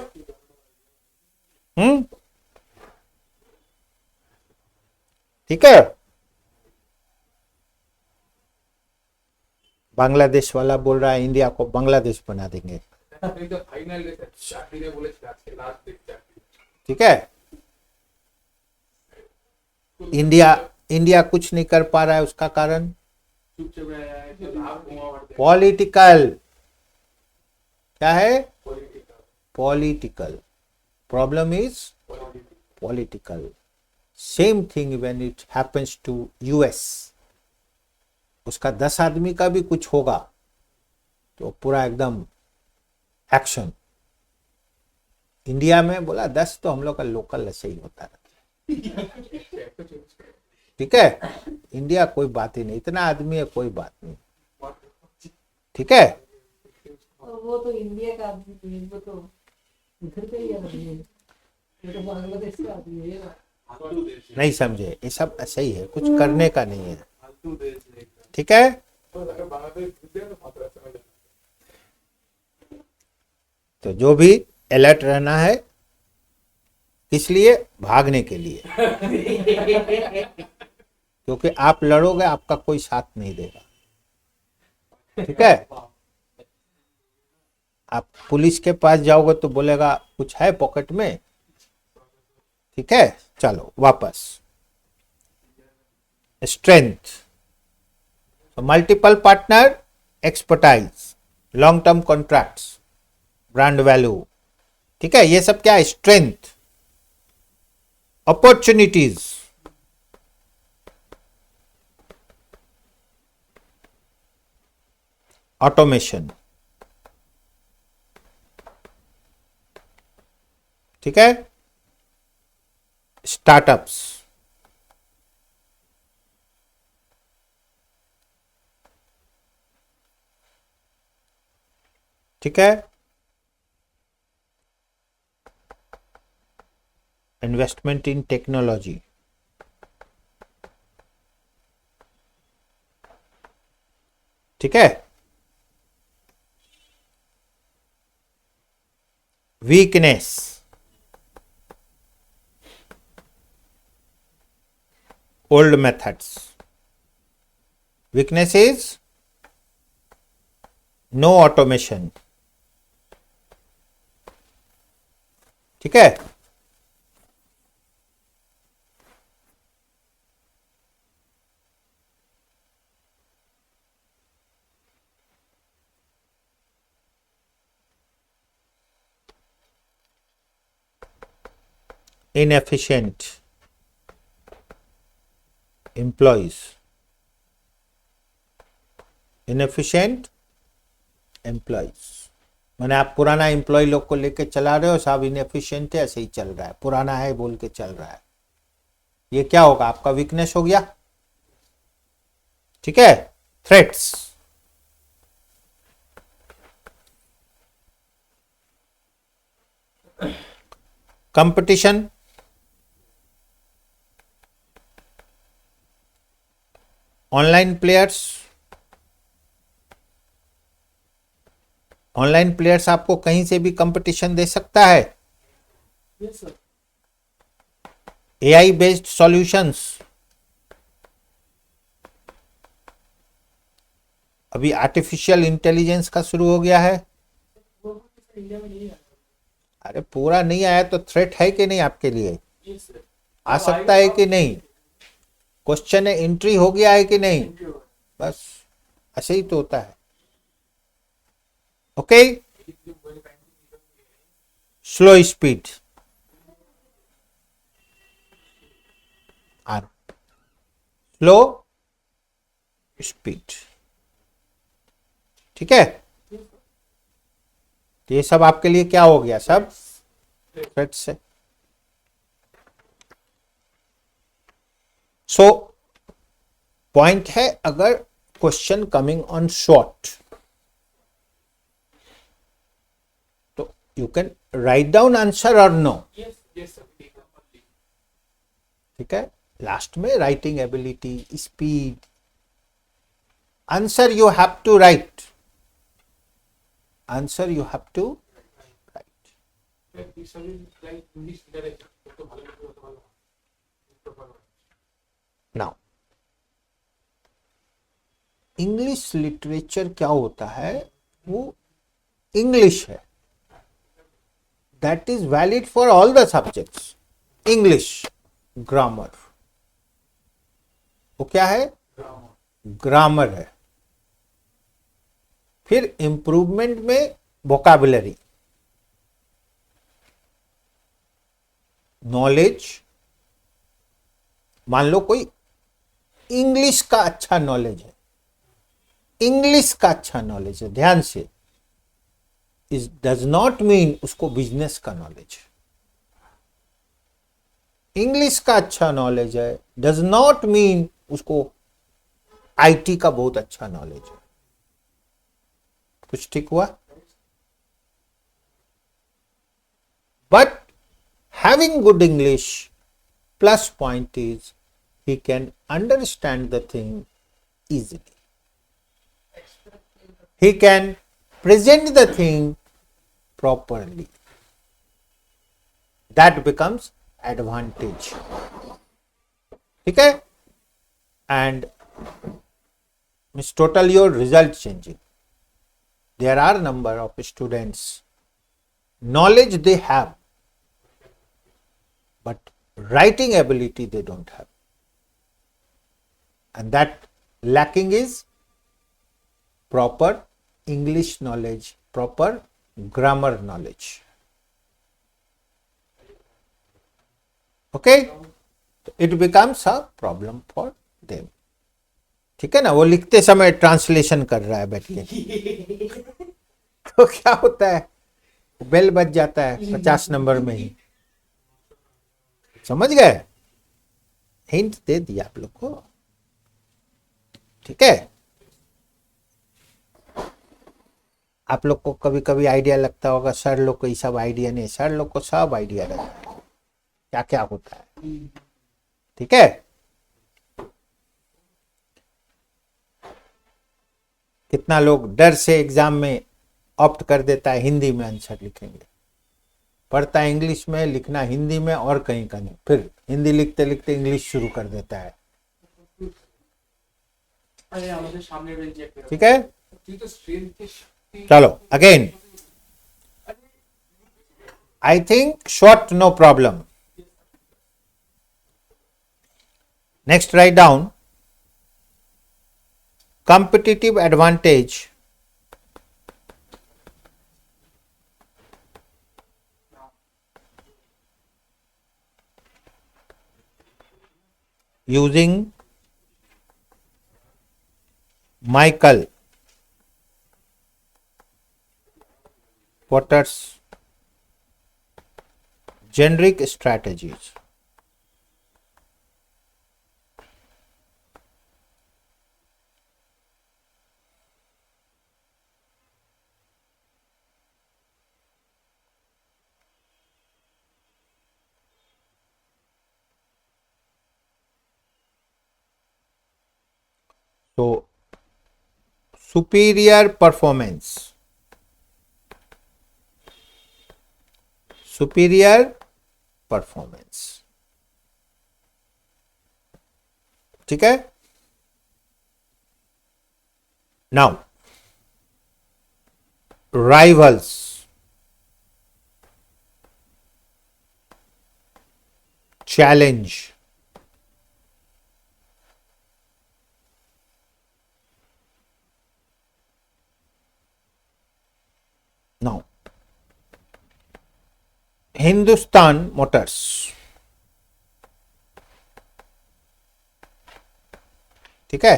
ठीक है। बांग्लादेश वाला बोल रहा है इंडिया को बांग्लादेश बना देंगे। ठीक है। इंडिया कुछ नहीं कर पा रहा है, उसका कारण पॉलिटिकल। क्या है? Political. Problem is political. Same thing when it happens to US। उसका 10 आदमी का भी कुछ होगा तो पूरा एकदम एक्शन। इंडिया में बोला 10 तो हम लोग का लोकल ऐसे ही होता रहता है। ठीक है। इंडिया कोई बात ही नहीं, इतना आदमी है कोई बात नहीं। ठीक है। वो तो इंडिया का आदमी है, वो तो इधर का ही आदमी है, वो तो बांग्लादेश का आदमी है ना। नहीं समझे, ये सब ऐसे ही है, कुछ करने का नहीं है। ठीक है। तो जो भी अलर्ट रहना है, इसलिए भागने के लिए, क्योंकि आप लड़ोगे आपका कोई साथ नहीं देगा। ठीक है। आप पुलिस के पास जाओगे तो बोलेगा कुछ है पॉकेट में। ठीक है। चलो वापस strength. Multiple partner, expertise, long term contracts, brand value. ठीक है। ये सब क्या है? स्ट्रेंथ। Opportunities, automation. ठीक है। स्टार्टअप्स। ठीक है। इन्वेस्टमेंट इन टेक्नोलॉजी। ठीक है। Weakness, old methods. Weakness is no automation. ठीक है। inefficient employees, inefficient employees माने आप पुराना एम्प्लॉय लोग को लेके चला रहे हो, सब इनएफिशिएंट है, ऐसे ही चल रहा है, पुराना है बोल के चल रहा है। ये क्या होगा? आपका वीकनेस हो गया। ठीक है। थ्रेट्स, कंपटीशन, ऑनलाइन प्लेयर्स आपको कहीं से भी कंपटीशन दे सकता है। Yes sir. AI based solutions. अभी आर्टिफिशियल इंटेलिजेंस का शुरू हो गया है, इंडिया में नहीं आया। अरे पूरा नहीं आया तो थ्रेट है कि नहीं आपके लिए? ये सर आ सकता है कि नहीं? क्वेश्चन है एंट्री हो गया है कि नहीं? बस ऐसे ही तो होता है। Okay, slow speed or slow speed, ठीक है। तो ये सब आपके लिए क्या हो गया? सब थ्रेट से। सो पॉइंट है, अगर क्वेश्चन कमिंग ऑन शॉर्ट तो you can write down answer और नो, ठीक है। लास्ट में writing ability, speed, answer you have to write, answer you have to write. Now English literature क्या होता है? वो इंग्लिश है, that is valid for all the subjects. English grammar, वो क्या है? ग्रामर है। फिर इंप्रूवमेंट में वोकैबुलरी, नॉलेज। मान लो कोई इंग्लिश का अच्छा नॉलेज है, इंग्लिश का अच्छा नॉलेज है, ध्यान से, इज डज नॉट मीन उसको बिजनेस का नॉलेज है। इंग्लिश का अच्छा नॉलेज है डज नॉट मीन उसको आईटी का बहुत अच्छा नॉलेज है। कुछ ठीक हुआ? But having good English, plus point is he can understand the thing easily. He can present the thing properly. That becomes advantage. ठीक है? And means total your result changing. There are number of students, knowledge they have, but writing ability they don't have. And that lacking is proper English knowledge, proper grammar knowledge. Okay, it becomes a problem for them. ठीक है ना? वो लिखते समय translation कर रहा है बैठ के तो क्या होता है, बेल बज जाता है 50 नंबर में ही। समझ गए? हिंट दे दिया आप लोग को, ठीक है। आप लोग को कभी कभी आइडिया लगता होगा सर लोग को ये सब आइडिया नहीं, सर लोग को सब आइडिया रहता है क्या क्या होता है, ठीक है। कितना लोग डर से एग्जाम में ऑप्ट कर देता है हिंदी में आंसर लिखेंगे, पढ़ता है इंग्लिश में, लिखना हिंदी में और कहीं का नहीं, फिर हिंदी लिखते लिखते इंग्लिश शुरू कर देता है, ठीक है। चलो again, I think SWOT no problem. Next write down competitive advantage using Michael Porter's generic strategies. So, superior performance, superior performance, ठीक है। Now, rivals, challenge. Now, Hindustan Motors. ठीक है.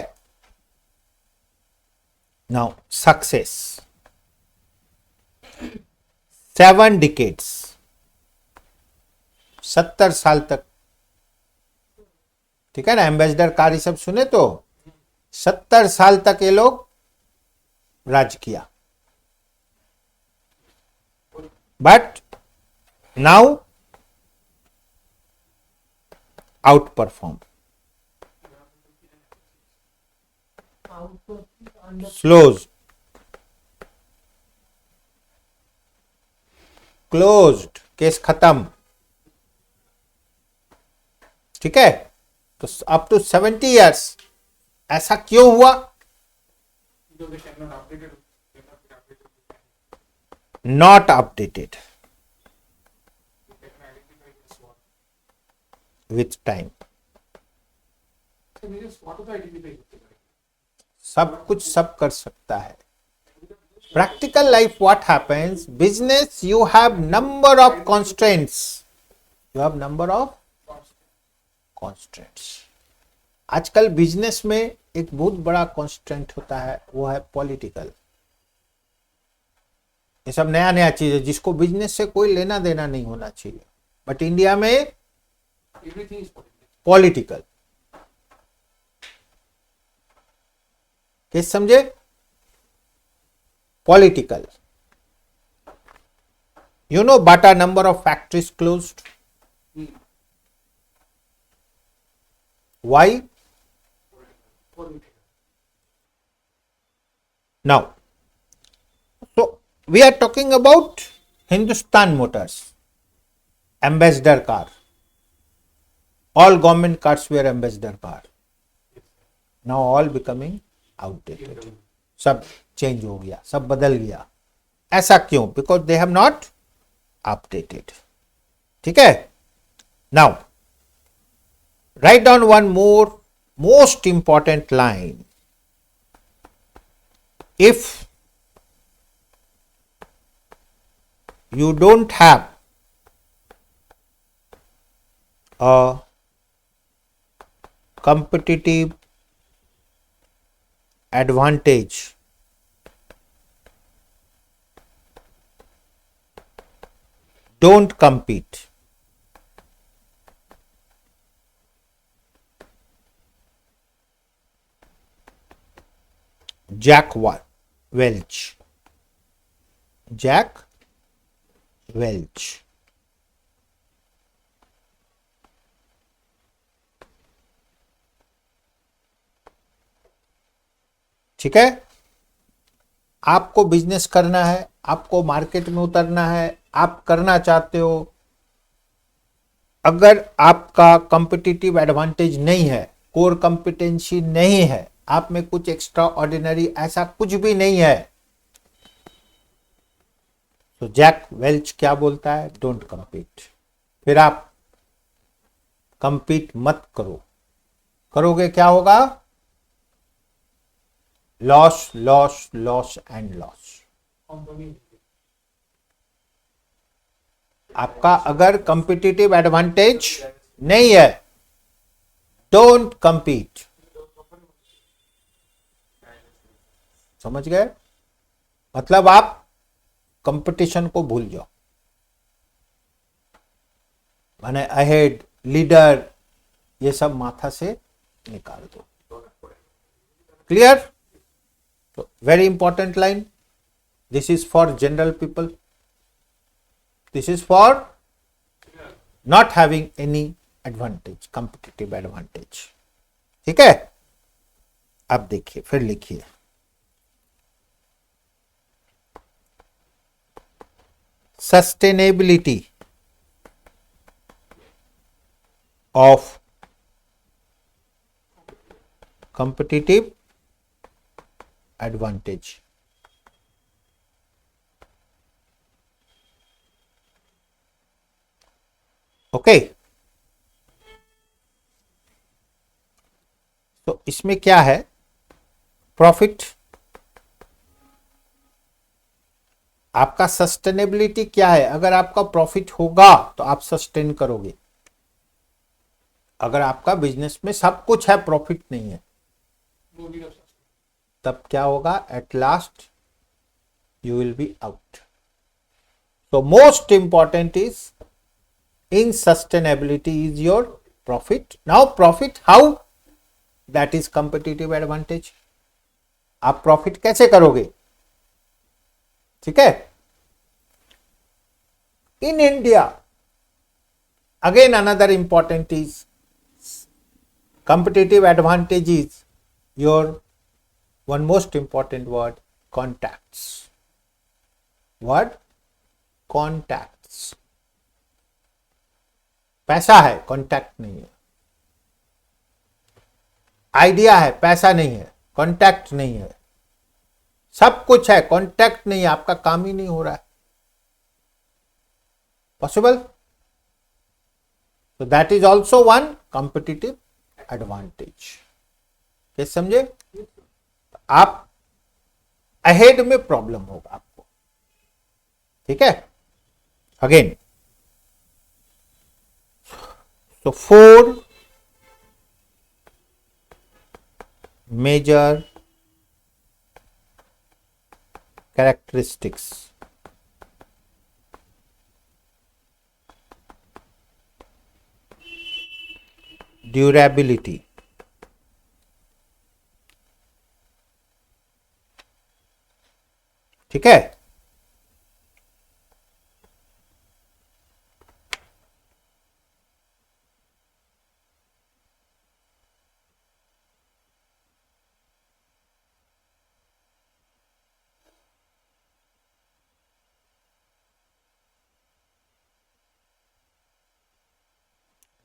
Now, success. 7 decades. 70 साल तक. ठीक है ना. एम्बेसडर कार ये सब सुने तो 70 साल तक ये लोग राज किया. But now out perform. Slows. Closed. Case खत्म. ठीक है. तो अप टू 70 इयर्स. ऐसा क्यों हुआ? Not updated with time. सब कुछ सब कर सकता है. Practical life, what happens? Business, you have number of constraints. You have number of constraints. आजकल बिजनेस में एक बहुत बड़ा कॉन्स्टेंट होता है, वो है पॉलिटिकल. ये सब नया नया चीज है जिसको बिजनेस से कोई लेना देना नहीं होना चाहिए. बट इंडिया में एवरीथिंग इज पॉलिटिकल. कैसे समझे? Political. You know, Bata number of factories closed. Why? Now, so we are talking about Hindustan Motors, ambassador car. All government cars were ambassador car. Now all becoming outdated. सब change हो गया, सब बदल गया. ऐसा क्यों? Because they have not updated. ठीक है. Now write down one more most important line. If you don't have a competitive advantage, don't compete. Jack Welch. Jack Welch. ठीक है. आपको बिजनेस करना है, आपको मार्केट में उतरना है, आप करना चाहते हो. अगर आपका कॉम्पिटिटिव एडवांटेज नहीं है, कोर कॉम्पिटेंसी नहीं है, आप में कुछ एक्स्ट्रा ऑर्डिनरी ऐसा कुछ भी नहीं है, तो जैक वेल्च क्या बोलता है? Don't compete. फिर आप कम्पीट मत करो. करोगे क्या होगा? Loss, loss, loss and loss. आपका अगर कॉम्पिटिटिव एडवांटेज नहीं है, डोंट कम्पीट. समझ गए? मतलब आप कंपटीशन को भूल जाओ. माने अहेड, लीडर, ये सब माथा से निकाल दो. क्लियर? तो very important line. This is for general people. This is for not having any advantage, competitive advantage. ठीक है. अब देखिए, फिर लिखिए. Sustainability of competitive advantage. Okay. तो इसमें क्या है, प्रॉफिट, आपका सस्टेनेबिलिटी क्या है। अगर आपका प्रॉफिट होगा तो आप सस्टेन करोगे, अगर आपका बिजनेस में सब कुछ है प्रॉफिट नहीं है तब क्या होगा, at last you will be out. So most important is in sustainability is your profit. Now profit how? That is competitive advantage. आप प्रॉफिट कैसे करोगे, ठीक है। In India again another important is competitive advantage is your one most important word, contacts. Word, contacts. पैसा है, contact नहीं है। Idea है, पैसा नहीं है, कॉन्टैक्ट नहीं है। सब कुछ है, कॉन्टैक्ट नहीं है, आपका काम ही नहीं हो रहा है। Possible? So that is also one competitive advantage. कैसे समझे? आप अहेड में प्रॉब्लम होगा आपको, ठीक है। Again so 4 major characteristics durability, ठीक है।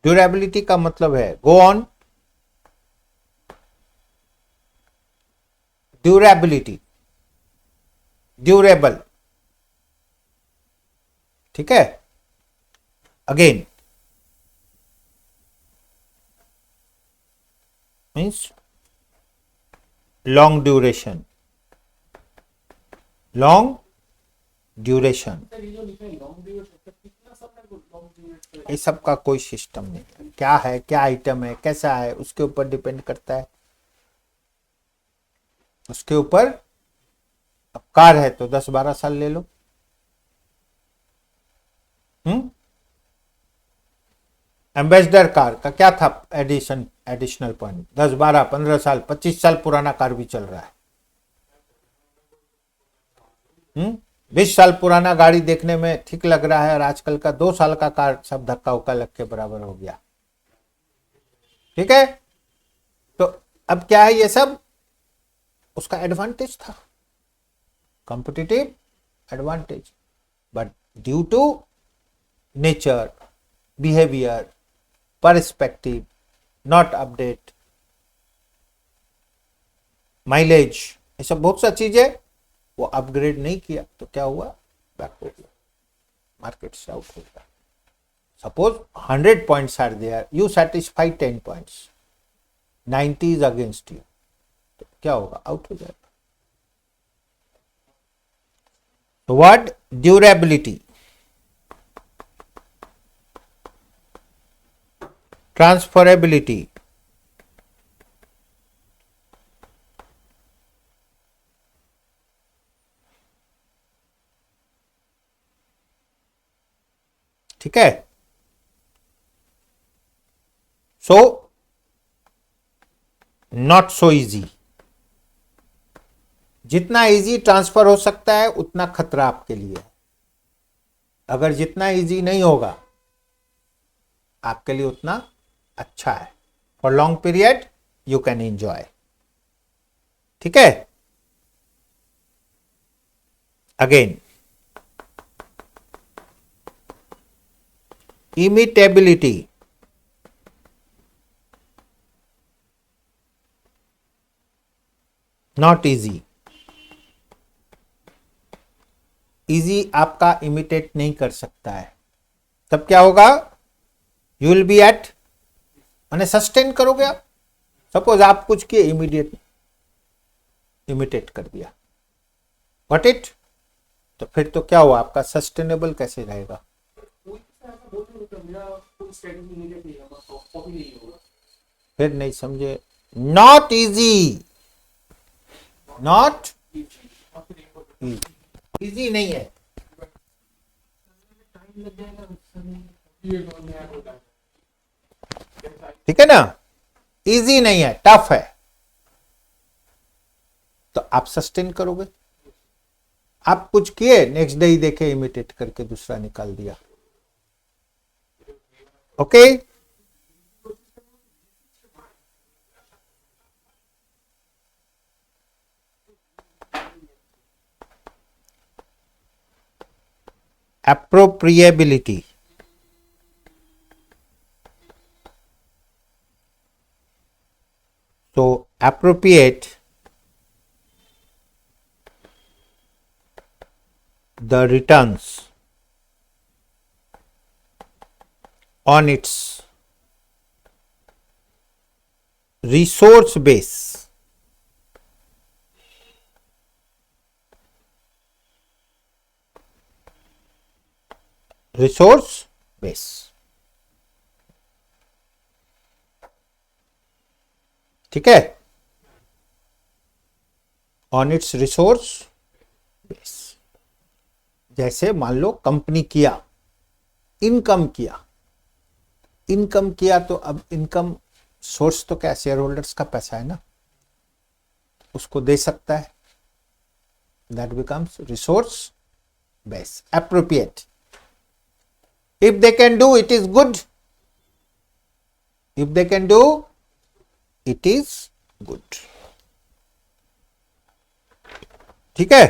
ड्यूरेबिलिटी का मतलब है, गो ऑन, ड्यूरेबिलिटी, ड्यूरेबल, ठीक है। Again means long duration, long duration, ये सब का कोई सिस्टम नहीं है। क्या है, क्या आइटम है, कैसा है, उसके ऊपर डिपेंड करता है। उसके ऊपर, अब कार है तो 10-12 साल ले लो, एम्बेसडर कार का क्या था एडिशनल पॉइंट, 10-12-15 साल 25 साल पुराना कार भी चल रहा है। 20 साल पुराना गाड़ी देखने में ठीक लग रहा है और आजकल का 2 साल का कार सब धक्का उक्का लग के बराबर हो गया, ठीक है। तो अब क्या है, ये सब उसका एडवांटेज था, competitive advantage. But due to nature, behaviour, perspective, not update, mileage, ये सब बहुत सा चीजें वो अपग्रेड नहीं किया तो क्या हुआ, बैक हो गया, मार्केट से आउट हो गया। Suppose 100 points are there, you satisfy 10 points, 90 is against you, तो क्या होगा, आउट हो जाएगा। तो वर्ड ड्यूरेबिलिटी, ट्रांसफरेबिलिटी, ठीक है। सो नॉट सो इजी, जितना इजी ट्रांसफर हो सकता है उतना खतरा आपके लिए है। अगर जितना इजी नहीं होगा आपके लिए उतना अच्छा है। For long period you can enjoy, ठीक है। अगेन इमिटेबिलिटी, नॉट इजी, इजी आपका इमिटेट नहीं कर सकता है, तब क्या होगा, यू विल बी एट, माने सस्टेन करोगे आप, सपोज आप कुछ किए, इमीडिएट इमिटेट कर दिया, व्हाट इट, तो फिर तो क्या हुआ, आपका सस्टेनेबल कैसे रहेगा? कोई ऐसा बोल रहे हो मेरा कोई स्ट्रेटजी नहीं है, कॉपी नहीं होगा। फिर नहीं समझे, नॉट इजी, नॉट इजी नहीं है, टाइम लग जाएगा ये नया होता है। ठीक है ना, इजी नहीं है, टफ है, तो आप सस्टेन करोगे। आप कुछ किए, नेक्स्ट डे ही देखे इमिटेट करके दूसरा निकाल दिया, okay. appropriability, so appropriate the returns on its resource base, resource base, ठीक है, ऑन इट्स रिसोर्स बेस। जैसे मान लो कंपनी किया, इनकम किया, इनकम किया, तो अब इनकम सोर्स तो क्या, शेयर होल्डर्स का पैसा है ना, उसको दे सकता है, that becomes resource base, appropriate. If they can do, it is good, if they can do, it is good, ठीक है।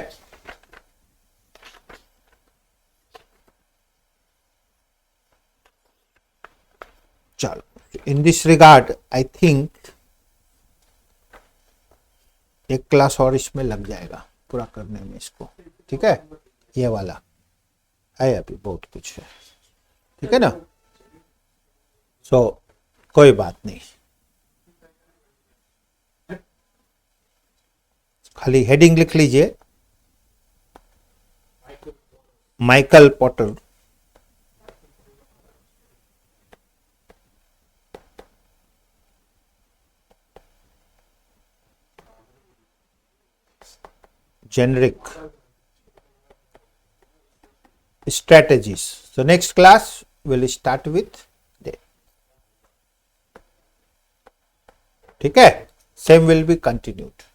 चलो, in this regard I think एक क्लास और इसमें लग जाएगा पूरा करने में इसको, ठीक है, ये वाला है, अभी बहुत कुछ है, ठीक है ना। सो कोई बात नहीं, खाली हेडिंग लिख लीजिए, Michael Potter, generic strategies. So next class will start with that, ठीक है, same will be continued.